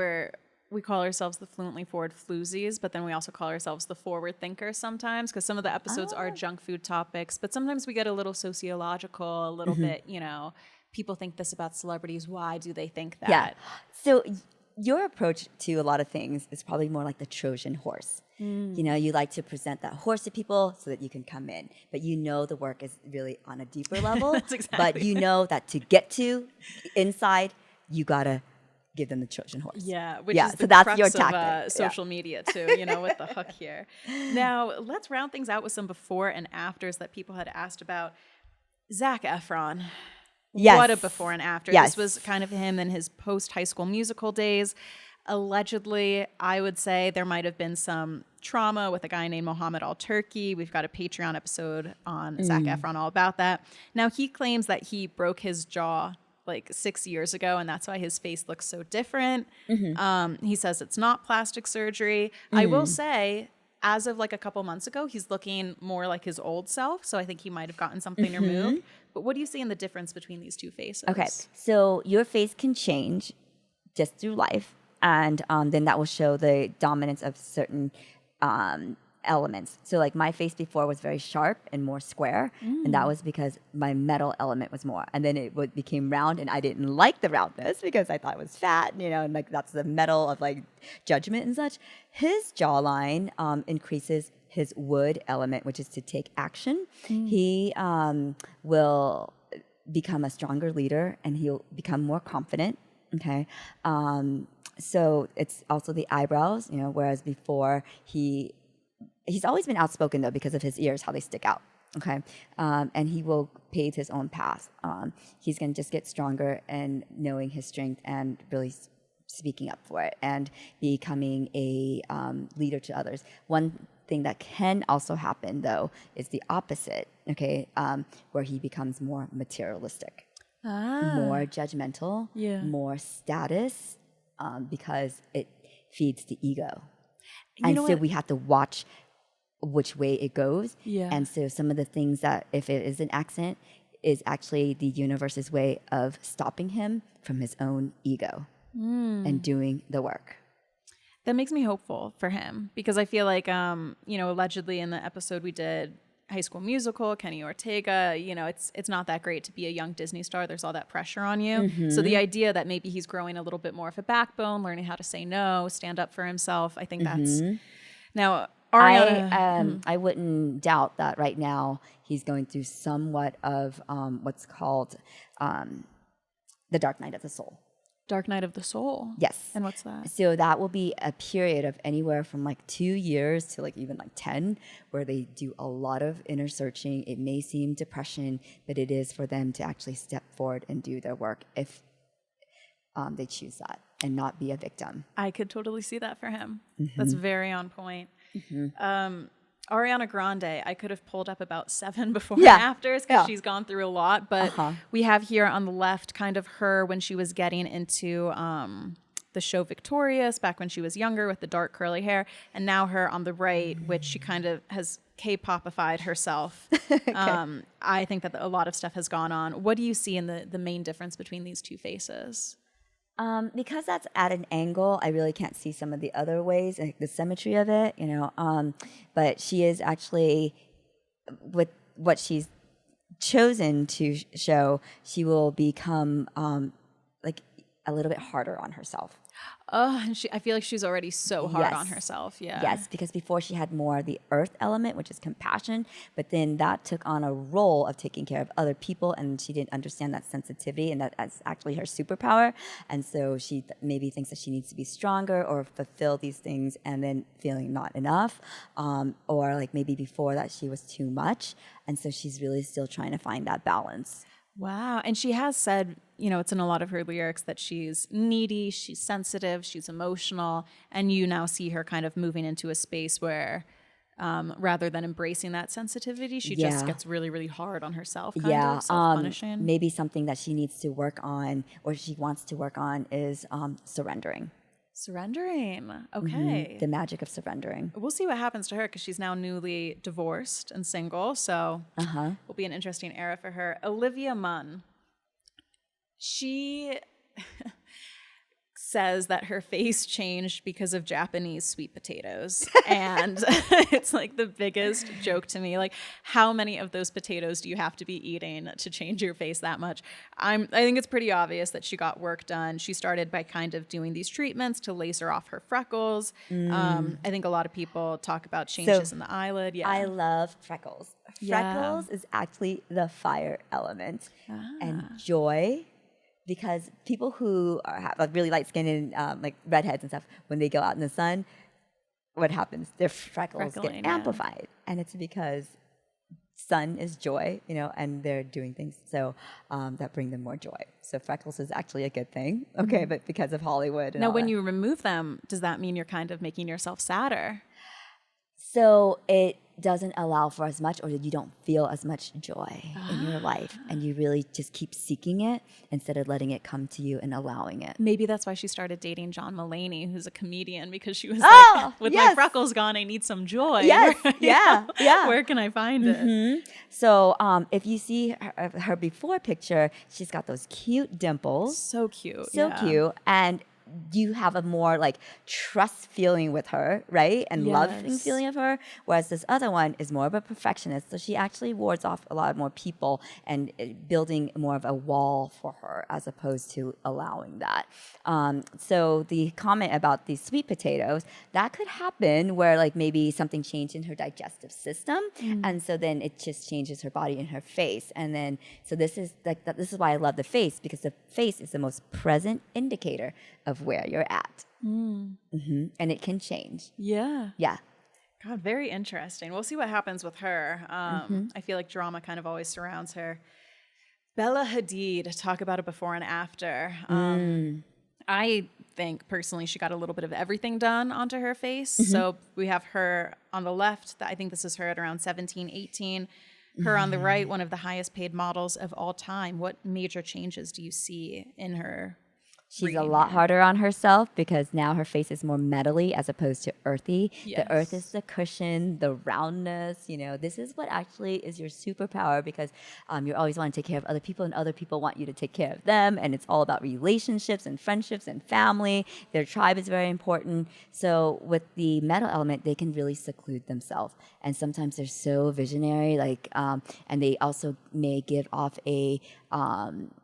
Speaker 1: we call ourselves the Fluently Forward Floozies, but then we also call ourselves the Forward Thinkers sometimes, because some of the episodes are junk food topics, but sometimes we get a little sociological, a little bit, people think this about celebrities. Why do they think that?
Speaker 2: Yeah. So your approach to a lot of things is probably more like the Trojan horse. You like to present that horse to people so that you can come in, but the work is really on a deeper level.
Speaker 1: That's exactly
Speaker 2: but you know that to get to inside, you gotta give them the Trojan horse.
Speaker 1: Yeah, which is the
Speaker 2: that's
Speaker 1: crux
Speaker 2: your
Speaker 1: of
Speaker 2: tactic.
Speaker 1: social media too, with the hook here. Now, let's round things out with some before and afters that people had asked about. Zac Efron.
Speaker 2: Yes.
Speaker 1: What a before and after.
Speaker 2: Yes.
Speaker 1: This was kind of him in his post-High School Musical days. Allegedly, I would say there might have been some trauma with a guy named Mohammed Al-Turki. We've got a Patreon episode on Zac Efron all about that. Now, he claims that he broke his jaw like 6 years ago, and that's why his face looks so different. He says it's not plastic surgery. I will say, as of like a couple months ago, he's looking more like his old self, so I think he might have gotten something removed. But what do you see in the difference between these two faces?
Speaker 2: Okay, so your face can change just through life, and then that will show the dominance of certain elements. So like my face before was very sharp and more square, and that was because my metal element was more. And then it became round, and I didn't like the roundness because I thought it was fat, and like that's the metal of like judgment and such. His jawline increases his wood element, which is to take action. He will become a stronger leader, and he'll become more confident. Okay. So it's also the eyebrows, whereas before he's always been outspoken, though, because of his ears, how they stick out, okay? And he will pave his own path. He's going to just get stronger and knowing his strength and really speaking up for it and becoming a leader to others. One thing that can also happen, though, is the opposite, okay, where he becomes more materialistic, more judgmental, more status, because it feeds the ego. And so we have to watch which way it goes. And so some of the things that, if it is an accident, is actually the universe's way of stopping him from his own ego and doing the work.
Speaker 1: That makes me hopeful for him, because I feel like, allegedly in the episode we did High School Musical, Kenny Ortega, it's not that great to be a young Disney star. There's all that pressure on you. So the idea that maybe he's growing a little bit more of a backbone, learning how to say no, stand up for himself, I think that's... Now, Ariana...
Speaker 2: I wouldn't doubt that right now he's going through somewhat of what's called the dark night of the soul.
Speaker 1: Dark Night of the Soul?
Speaker 2: Yes.
Speaker 1: And what's that?
Speaker 2: So that will be a period of anywhere from like 2 years to like even like 10, where they do a lot of inner searching. It may seem depression, but it is for them to actually step forward and do their work if they choose that and not be a victim.
Speaker 1: I could totally see that for him. That's very on point. Ariana Grande, I could have pulled up about 7 before and afters because she's gone through a lot. But we have here on the left kind of her when she was getting into the show Victorious back when she was younger with the dark curly hair. And now her on the right, which she kind of has K-popified herself. I think that a lot of stuff has gone on. What do you see in the main difference between these two faces?
Speaker 2: Because that's at an angle, I really can't see some of the other ways, like the symmetry of it, but she is actually, with what she's chosen to show, she will become like a little bit harder on herself.
Speaker 1: Oh, and I feel like she's already so hard on herself.
Speaker 2: Yes, because before she had more the earth element, which is compassion, but then that took on a role of taking care of other people, and she didn't understand that sensitivity, and that's actually her superpower. And so she maybe thinks that she needs to be stronger or fulfill these things, and then feeling not enough, or like maybe before that she was too much, and so she's really still trying to find that balance.
Speaker 1: Wow. And she has said, it's in a lot of her lyrics that she's needy, she's sensitive, she's emotional. And you now see her kind of moving into a space where rather than embracing that sensitivity, she just gets really, really hard on herself, kind of self-punishing.
Speaker 2: Maybe something that she needs to work on or she wants to work on is surrendering.
Speaker 1: Surrendering. Okay.
Speaker 2: The magic of surrendering.
Speaker 1: We'll see what happens to her because she's now newly divorced and single. So will be an interesting era for her. Olivia Munn. She says that her face changed because of Japanese sweet potatoes. And it's like the biggest joke to me. Like, how many of those potatoes do you have to be eating to change your face that much? I think it's pretty obvious that she got work done. She started by kind of doing these treatments to laser off her freckles. I think a lot of people talk about changes in the eyelid. Yeah,
Speaker 2: I love freckles. Freckles is actually the fire element. And joy. Because people who have like really light skin and like redheads and stuff, when they go out in the sun, what happens? Their freckles get amplified. And it's because sun is joy, and they're doing things so that bring them more joy. So freckles is actually a good thing. Okay, but because of Hollywood.
Speaker 1: Now, when you remove them, does that mean you're kind of making yourself sadder?
Speaker 2: So it doesn't allow for as much, or you don't feel as much joy in your life, and you really just keep seeking it instead of letting it come to you and allowing it.
Speaker 1: Maybe that's why she started dating John Mulaney, who's a comedian, because she was like, with my freckles gone, I need some joy.
Speaker 2: Yes, yeah.
Speaker 1: Where can I find it?
Speaker 2: So if you see her before picture, she's got those cute dimples.
Speaker 1: So cute.
Speaker 2: So cute. And you have a more like trust feeling with her, right? And loving feeling of her. Whereas this other one is more of a perfectionist. So she actually wards off a lot more people and building more of a wall for her as opposed to allowing that. So the comment about these sweet potatoes, that could happen where like maybe something changed in her digestive system. And so then it just changes her body and her face. And then, so this is like, this is why I love the face, because the face is the most present indicator of where you're at. And it can change.
Speaker 1: Yeah.
Speaker 2: Yeah.
Speaker 1: God, very interesting. We'll see what happens with her. I feel like drama kind of always surrounds her. Bella Hadid, talk about a before and after. I think personally she got a little bit of everything done onto her face. So we have her on the left. I think this is her at around 17, 18. Her on the right, one of the highest paid models of all time. What major changes do you see in her?
Speaker 2: She's a lot harder on herself because now her face is more metally as opposed to earthy. The earth is the cushion, the roundness. You know, this is what actually is your superpower because you always want to take care of other people and other people want you to take care of them. And it's all about relationships and friendships and family. Their tribe is very important. So with the metal element, they can really seclude themselves. And sometimes they're so visionary, like, and they also may give off a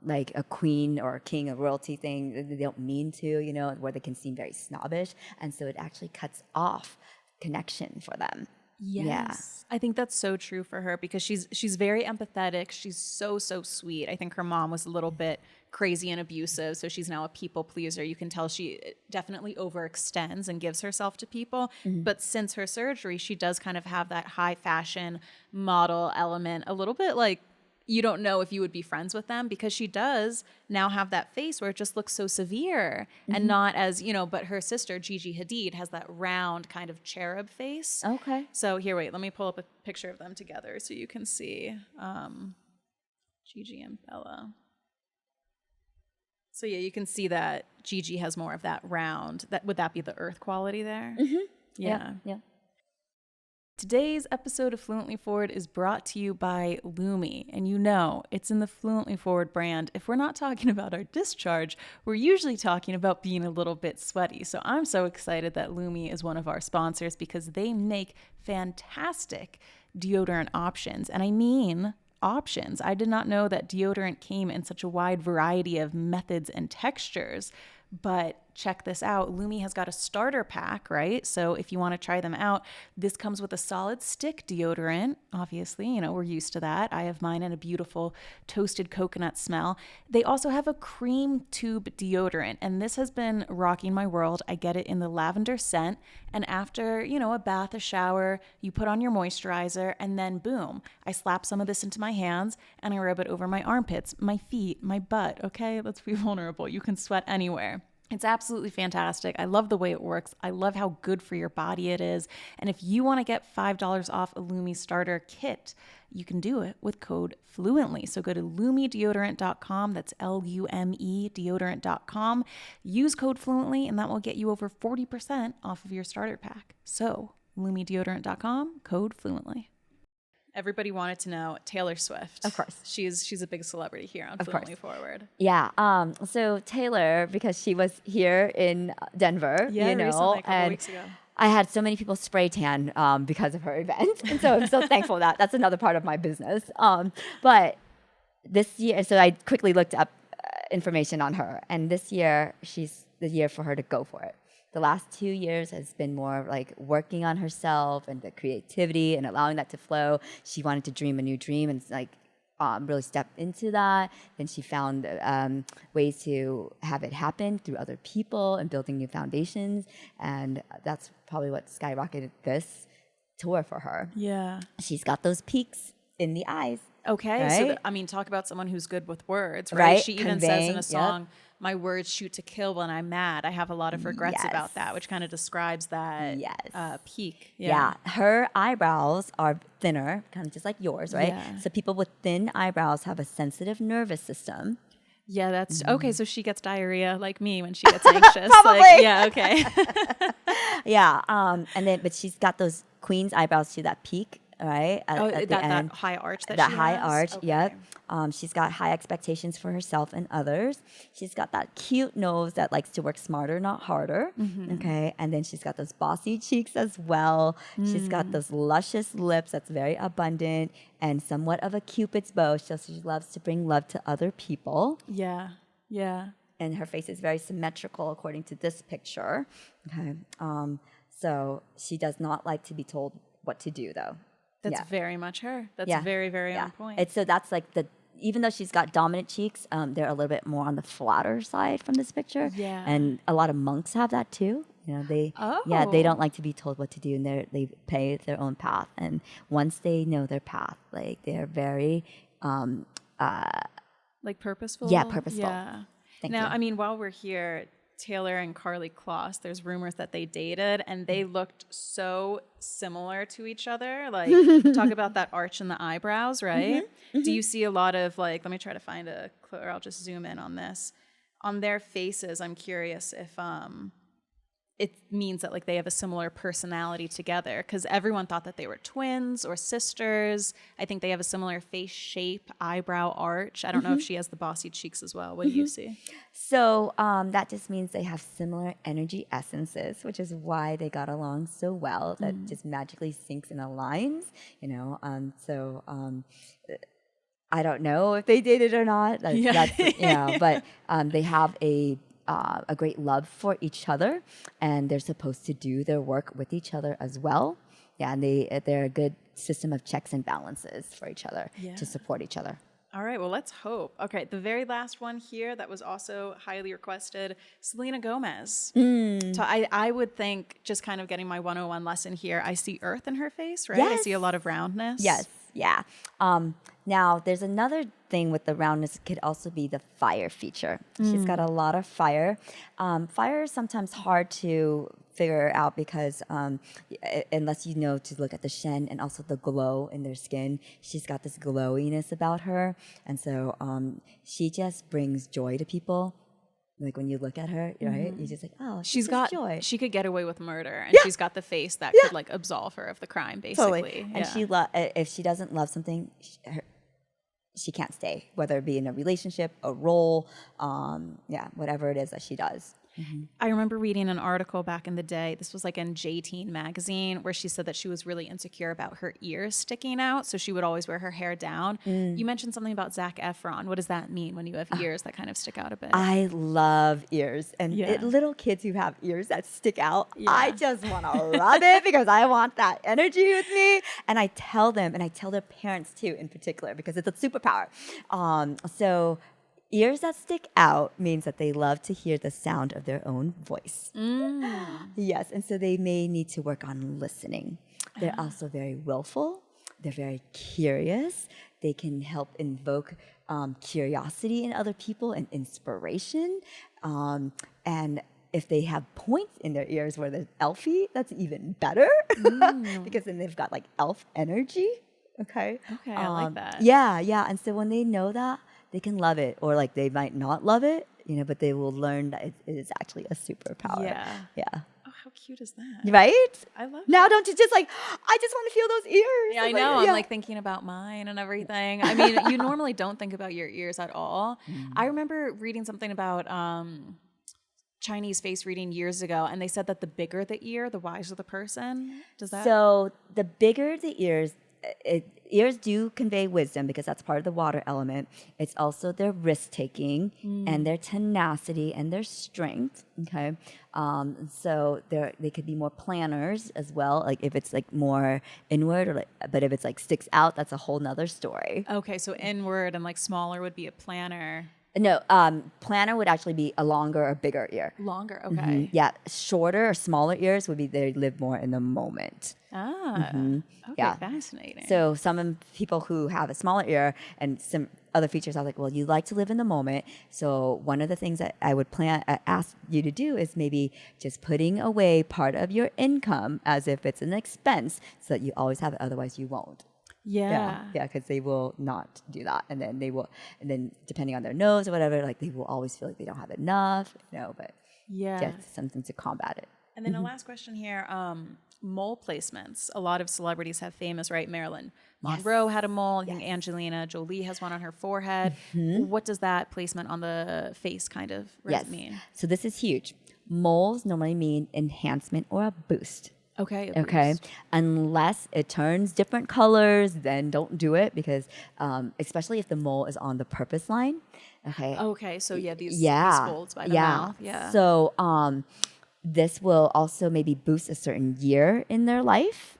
Speaker 2: like a queen or a king, a royalty thing. They don't mean to, you know, where they can seem very snobbish. And so it actually cuts off connection for them.
Speaker 1: Yes.
Speaker 2: Yeah.
Speaker 1: I think that's so true for her because she's very empathetic. She's so sweet. I think her mom was a little bit crazy and abusive, so she's now a people pleaser. You can tell she definitely overextends and gives herself to people. But since her surgery, she does kind of have that high fashion model element, a little bit like you don't know if you would be friends with them because she does now have that face where it just looks so severe and not as, you know, but her sister, Gigi Hadid, has that round kind of cherub face.
Speaker 2: Okay.
Speaker 1: So here, wait, let me pull up a picture of them together so you can see Gigi and Bella. So yeah, you can see that Gigi has more of that round. Would that be the earth quality there? Yeah. Today's episode of Fluently Forward is brought to you by Lumi, and you know it's in the Fluently Forward brand. If we're not talking about our discharge, we're usually talking about being a little bit sweaty. So I'm so excited that Lumi is one of our sponsors because they make fantastic deodorant options. And I mean options. I did not know that deodorant came in such a wide variety of methods and textures. But check this out. Lumi has got a starter pack, right? So if you want to try them out, this comes with a solid stick deodorant. Obviously, you know, we're used to that. I have mine in a beautiful toasted coconut smell. They also have a cream tube deodorant, and this has been rocking my world. I get it in the lavender scent, and after, you know, a bath, a shower, you put on your moisturizer, and then boom, I slap some of this into my hands, and I rub it over my armpits, my feet, my butt, okay? Let's be vulnerable. You can sweat anywhere. It's absolutely fantastic. I love the way it works. I love how good for your body it is. And if you want to get $5 off a Lumi starter kit, you can do it with code FLUENTLY. So go to lumedeodorant.com. That's LUME deodorant.com. Use code FLUENTLY, and that will get you over 40% off of your starter pack. So lumedeodorant.com, code FLUENTLY. Everybody wanted to know Taylor Swift.
Speaker 2: Of course.
Speaker 1: She's a big celebrity here on Fluently Forward.
Speaker 2: Yeah. So Taylor, because she was here in Denver, you know,
Speaker 1: recently, a couple weeks ago.
Speaker 2: I had so many people spray tan because of her event. And so I'm so thankful that that's another part of my business. But this year, so I quickly looked up information on her. And this year, she's the year for her to go for it. The last 2 years has been more like working on herself and the creativity and allowing that to flow. She wanted to dream a new dream and like really step into that. Then she found ways to have it happen through other people and building new foundations. And that's probably what skyrocketed this tour for her.
Speaker 1: Yeah.
Speaker 2: She's got those peaks in the eyes.
Speaker 1: Okay.
Speaker 2: Right?
Speaker 1: So, I mean, talk about someone who's good with words, right? She even says in a song, my words shoot to kill when I'm mad. I have a lot of regrets about that, which kind of describes that peak.
Speaker 2: Yeah. Her eyebrows are thinner, kind of just like yours, right?
Speaker 1: Yeah.
Speaker 2: So people with thin eyebrows have a sensitive nervous system.
Speaker 1: Yeah, that's okay. So she gets diarrhea like me when she gets anxious.
Speaker 2: Probably.
Speaker 1: Like, yeah, okay.
Speaker 2: Yeah. And then, but she's got those queen's eyebrows to that peak right? At the end.
Speaker 1: That high arch that
Speaker 2: That
Speaker 1: she
Speaker 2: high
Speaker 1: has?
Speaker 2: arch,
Speaker 1: Okay.
Speaker 2: yep. She's got high expectations for herself and others. She's got that cute nose that likes to work smarter, not harder. Okay, and then she's got those bossy cheeks as well. She's got those luscious lips that's very abundant and somewhat of a Cupid's bow. So she loves to bring love to other people.
Speaker 1: Yeah. Yeah.
Speaker 2: And her face is very symmetrical according to this picture. Okay, so she does not like to be told what to do, though.
Speaker 1: That's very much her. That's
Speaker 2: Yeah.
Speaker 1: very, very on point.
Speaker 2: And so that's like even though she's got dominant cheeks, they're a little bit more on the flatter side from this picture.
Speaker 1: Yeah.
Speaker 2: And a lot of monks have that too. You know, they don't like to be told what to do, and they pave their own path. And once they know their path, like they're very
Speaker 1: like purposeful?
Speaker 2: Yeah, purposeful.
Speaker 1: Yeah.
Speaker 2: Thank
Speaker 1: now,
Speaker 2: you.
Speaker 1: I mean, while we're here, Taylor and Carly Kloss, there's rumors that they dated and they looked so similar to each other. Like, talk about that arch in the eyebrows, right? Do you see a lot of, like, let me try to find or I'll just zoom in on this. On their faces, I'm curious if it means that, like, they have a similar personality together, because everyone thought that they were twins or sisters. I think they have a similar face shape, eyebrow arch. I don't know if she has the bossy cheeks as well. What do you see?
Speaker 2: So that just means they have similar energy essences, which is why they got along so well. That just magically syncs and aligns, you know. I don't know if they dated or not. That's, you know, but they have a great love for each other, and they're supposed to do their work with each other as well. Yeah, and they're a good system of checks and balances for each other to support each other.
Speaker 1: All right, well, let's hope. Okay, the very last one here that was also highly requested, Selena Gomez. So I would think, just kind of getting my 101 lesson here, I see earth in her face, right?
Speaker 2: Yes.
Speaker 1: I see a lot of roundness.
Speaker 2: Yes, yeah. Now, there's another thing with the roundness. It could also be the fire feature. She's got a lot of fire. Fire is sometimes hard to figure out because unless you know to look at the shen and also the glow in their skin, she's got this glowiness about her. And so she just brings joy to people. Like when you look at her, right? You're just like, oh, she's got joy.
Speaker 1: She could get away with murder, and she's got the face that could like absolve her of the crime, basically.
Speaker 2: Totally. And if she doesn't love something, she can't stay, whether it be in a relationship, a role, whatever it is that she does.
Speaker 1: I remember reading an article back in the day. This was like in J-Teen magazine, where she said that she was really insecure about her ears sticking out, so she would always wear her hair down. You mentioned something about Zac Efron. What does that mean when you have ears that kind of stick out a bit?
Speaker 2: I love ears. And little kids who have ears that stick out, I just want to rub it because I want that energy with me. And I tell them, and I tell their parents too in particular, because it's a superpower. So ears that stick out means that they love to hear the sound of their own voice. Yes, and so they may need to work on listening. They're also very willful. They're very curious. They can help invoke curiosity in other people and inspiration. And if they have points in their ears where there's elfy, that's even better because then they've got like elf energy. Okay,
Speaker 1: I like that.
Speaker 2: Yeah. And so when they know that, they can love it, or like they might not love it, you know, but they will learn that it is actually a superpower. Yeah.
Speaker 1: Oh, how cute is that?
Speaker 2: Right?
Speaker 1: I love
Speaker 2: Now, don't you just like, I just want to feel those ears.
Speaker 1: Yeah, I know. I'm like thinking about mine and everything. I mean, you normally don't think about your ears at all. I remember reading something about Chinese face reading years ago, and they said that the bigger the ear, the wiser the person. Does that?
Speaker 2: So the bigger the ears, ears do convey wisdom because that's part of the water element. It's also their risk-taking and their tenacity and their strength, okay? So they could be more planners as well, like if it's like more inward, or but if it's like sticks out, that's a whole nother story.
Speaker 1: Okay, so inward and like smaller would be a planner.
Speaker 2: No, planner would actually be a longer or bigger ear.
Speaker 1: Longer, okay.
Speaker 2: Yeah, shorter or smaller ears would be they live more in the moment.
Speaker 1: Okay, fascinating.
Speaker 2: So some people who have a smaller ear and some other features, I was like, well, you like to live in the moment. So one of the things that I would ask you to do is maybe just putting away part of your income as if it's an expense so that you always have it, otherwise you won't. Yeah, because they will not do that, and then depending on their nose or whatever, like they will always feel like they don't have enough, you know. But just something to combat it.
Speaker 1: And then a last question here: mole placements. A lot of celebrities have famous, right? Marilyn Monroe had a mole. I think Angelina Jolie has one on her forehead. What does that placement on the face kind of mean?
Speaker 2: So this is huge. Moles normally mean enhancement or a boost.
Speaker 1: Okay.
Speaker 2: Unless it turns different colors, then don't do it because, especially if the mole is on the purpose line.
Speaker 1: Okay. So these folds by the mouth. Yeah.
Speaker 2: So this will also maybe boost a certain year in their life.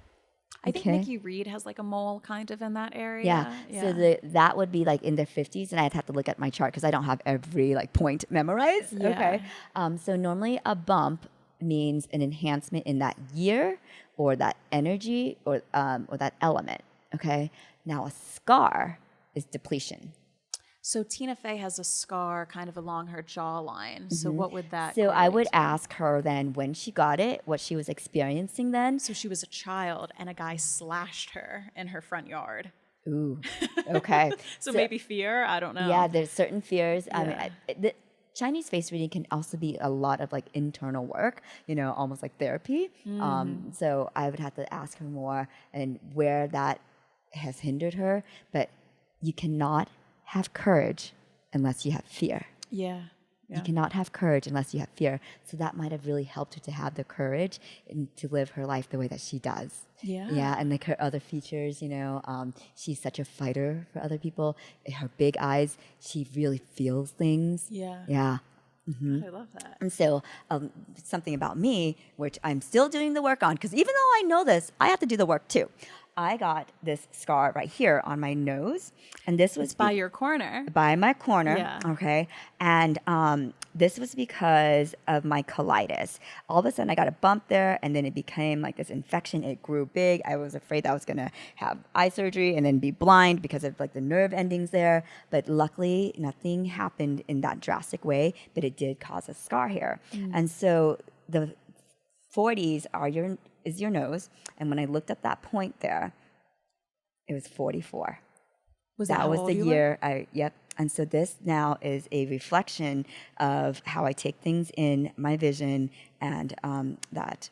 Speaker 1: I think Nikki Reed has like a mole kind of in that area.
Speaker 2: Yeah. So that would be like in their 50s, and I'd have to look at my chart because I don't have every like point memorized.
Speaker 1: Yeah.
Speaker 2: Okay. So normally a bump means an enhancement in that year or that energy or that element. Okay. Now a scar is depletion.
Speaker 1: So Tina Fey has a scar kind of along her jawline. So what would that?
Speaker 2: So I would ask her then when she got it, what she was experiencing then.
Speaker 1: So she was a child and a guy slashed her in her front yard.
Speaker 2: Ooh. Okay.
Speaker 1: so maybe fear. I don't know.
Speaker 2: Yeah, there's certain fears.
Speaker 1: Yeah.
Speaker 2: I mean, the Chinese face reading can also be a lot of like internal work, almost like therapy. So I would have to ask her more and where that has hindered her. But you cannot have courage unless you have fear.
Speaker 1: Yeah.
Speaker 2: You cannot have courage unless you have fear. So that might have really helped her to have the courage and to live her life the way that she does.
Speaker 1: Yeah.
Speaker 2: Yeah, and like her other features, she's such a fighter for other people. Her big eyes, she really feels things.
Speaker 1: Yeah.
Speaker 2: Yeah.
Speaker 1: God, I love that.
Speaker 2: And so something about me, which I'm still doing the work on, because even though I know this, I have to do the work too. I got this scar right here on my nose, and this was
Speaker 1: by your corner.
Speaker 2: By my corner,
Speaker 1: yeah.
Speaker 2: Okay. And this was because of my colitis. All of a sudden, I got a bump there, and then it became like this infection. It grew big. I was afraid that I was gonna have eye surgery and then be blind because of like the nerve endings there. But luckily, nothing happened in that drastic way. But it did cause a scar here, and so the 40s is your nose, and when I looked at that point there, it was 44. That was the year yep. And so this now is a reflection of how I take things in, my vision, and that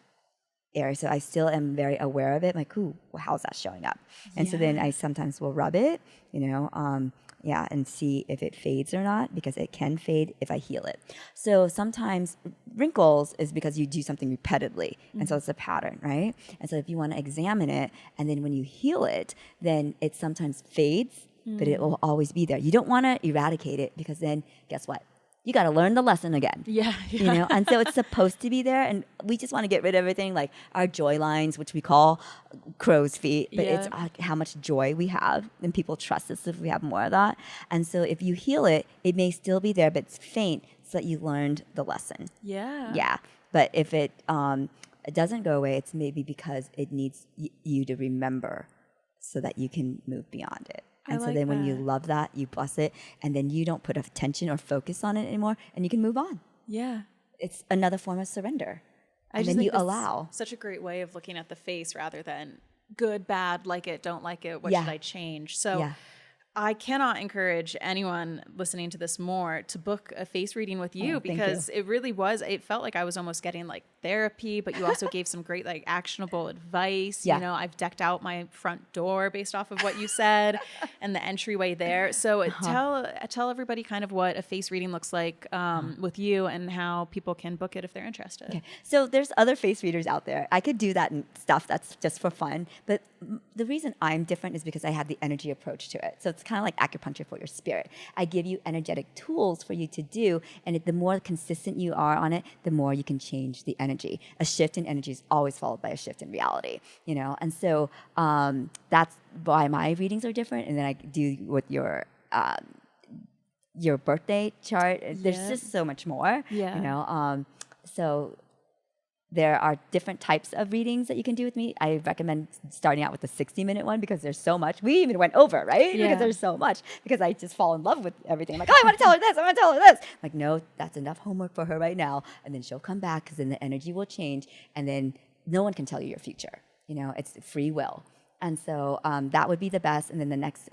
Speaker 2: area. So I still am very aware of it. I'm like, ooh, well, how's that showing up? And so then I sometimes will rub it, and see if it fades or not, because it can fade if I heal it. So sometimes wrinkles is because you do something repeatedly, and so it's a pattern, right? And so if you want to examine it, and then when you heal it, then it sometimes fades, but it will always be there. You don't want to eradicate it, because then guess what? You got to learn the lesson again.
Speaker 1: Yeah.
Speaker 2: And so it's supposed to be there, and we just want to get rid of everything, like our joy lines, which we call crow's feet, but it's how much joy we have, and people trust us if we have more of that. And so if you heal it, it may still be there, but it's faint, so that you learned the lesson.
Speaker 1: Yeah.
Speaker 2: Yeah. But if it doesn't go away, it's maybe because it needs you to remember so that you can move beyond it. And so then when you love that, you bless it, and then you don't put attention or focus on it anymore, and you can move on.
Speaker 1: Yeah.
Speaker 2: It's another form of surrender.
Speaker 1: I
Speaker 2: and
Speaker 1: just
Speaker 2: then
Speaker 1: think
Speaker 2: you allow.
Speaker 1: Such a great way of looking at the face rather than good, bad, like it, don't like it, what should I change? So I cannot encourage anyone listening to this more to book a face reading with you, because it really was, it felt like I was almost getting like therapy, but you also gave some great like actionable advice.
Speaker 2: Yeah.
Speaker 1: I've decked out my front door based off of what you said and the entryway there. So tell everybody kind of what a face reading looks like with you, and how people can book it if they're interested.
Speaker 2: Okay. So there's other face readers out there. I could do that and stuff. That's just for fun. But the reason I'm different is because I have the energy approach to it. So it's kind of like acupuncture for your spirit. I give you energetic tools for you to do, and the more consistent you are on it, the more you can change the energy. A shift in energy is always followed by a shift in reality, And so that's why my readings are different. And then I do with your birthday chart. There's just so much more, So there are different types of readings that you can do with me. I recommend starting out with the 60-minute one, because there's so much. We even went over, right?
Speaker 1: Yeah.
Speaker 2: Because there's so much. Because I just fall in love with everything. I'm like, I want to tell her this. I want to tell her this. I'm like, no, that's enough homework for her right now. And then she'll come back, because then the energy will change. And then no one can tell you your future. It's free will. And so that would be the best. And then the next,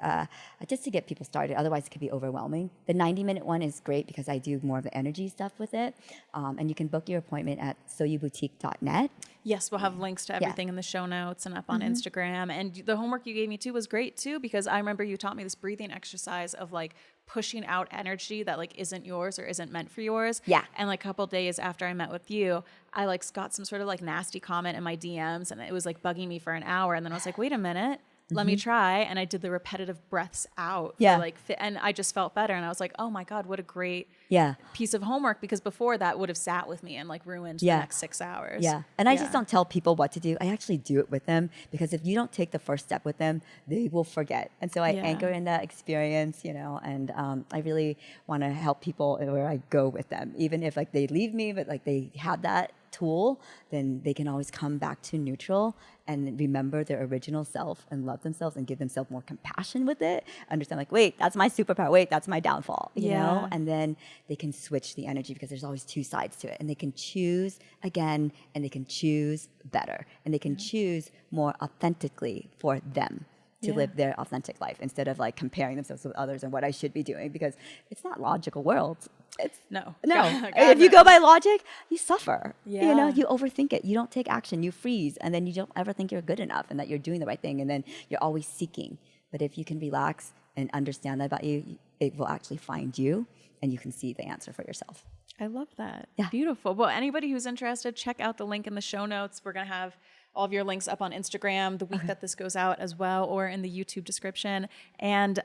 Speaker 2: just to get people started, otherwise it could be overwhelming. The 90-minute one is great because I do more of the energy stuff with it. And you can book your appointment at soyouboutique.net.
Speaker 1: Yes, we'll have links to everything in the show notes and up on Instagram. And the homework you gave me too was great too, because I remember you taught me this breathing exercise of like pushing out energy that like isn't yours or isn't meant for yours.
Speaker 2: Yeah.
Speaker 1: And like a couple days after I met with you, I like got some sort of like nasty comment in my DMs, and it was like bugging me for an hour. And then I was like, wait a minute. Let me try. And I did the repetitive breaths out.
Speaker 2: Yeah.
Speaker 1: For like, and I just felt better. And I was like, oh my God, what a great
Speaker 2: Yeah.
Speaker 1: piece of homework. Because before that would have sat with me and like ruined the next 6 hours.
Speaker 2: Yeah. And I just don't tell people what to do. I actually do it with them, because if you don't take the first step with them, they will forget. And so I anchor in that experience, you know, and I really want to help people where I go with them. Even if like they leave me, but like they have that tool, then they can always come back to neutral and remember their original self and love themselves and give themselves more compassion with it. Understand like, wait, that's my superpower. Wait, that's my downfall, you know? And then they can switch the energy, because there's always two sides to it. And they can choose again, and they can choose better, and they can choose more authentically for them to live their authentic life, instead of like comparing themselves with others and what I should be doing, because it's not logical world. It's
Speaker 1: no.
Speaker 2: If you go by logic, you suffer.
Speaker 1: Yeah.
Speaker 2: You know, you overthink it. You don't take action. You freeze, and then you don't ever think you're good enough and that you're doing the right thing, and then you're always seeking. But if you can relax and understand that about you, it will actually find you, and you can see the answer for yourself.
Speaker 1: I love that.
Speaker 2: Yeah.
Speaker 1: Beautiful. Well, anybody who's interested, check out the link in the show notes. We're going to have all of your links up on Instagram the week that this goes out as well, or in the YouTube description. And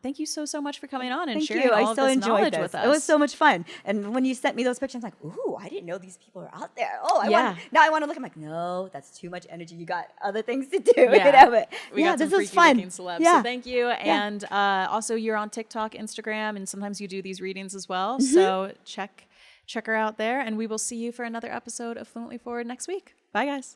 Speaker 1: thank you so much for coming on and sharing all of this knowledge with us.
Speaker 2: It was so much fun. And when you sent me those pictures, I'm like, ooh, I didn't know these people are out there. Oh, now I want to look. I'm like, no, that's too much energy. You got other things to do.
Speaker 1: Yeah.
Speaker 2: You know, but
Speaker 1: we got some
Speaker 2: this was
Speaker 1: freaky
Speaker 2: fun.
Speaker 1: looking celebs.
Speaker 2: Yeah.
Speaker 1: So thank you. And also you're on TikTok, Instagram, and sometimes you do these readings as well. So check her out there, and we will see you for another episode of Fluently Forward next week. Bye, guys.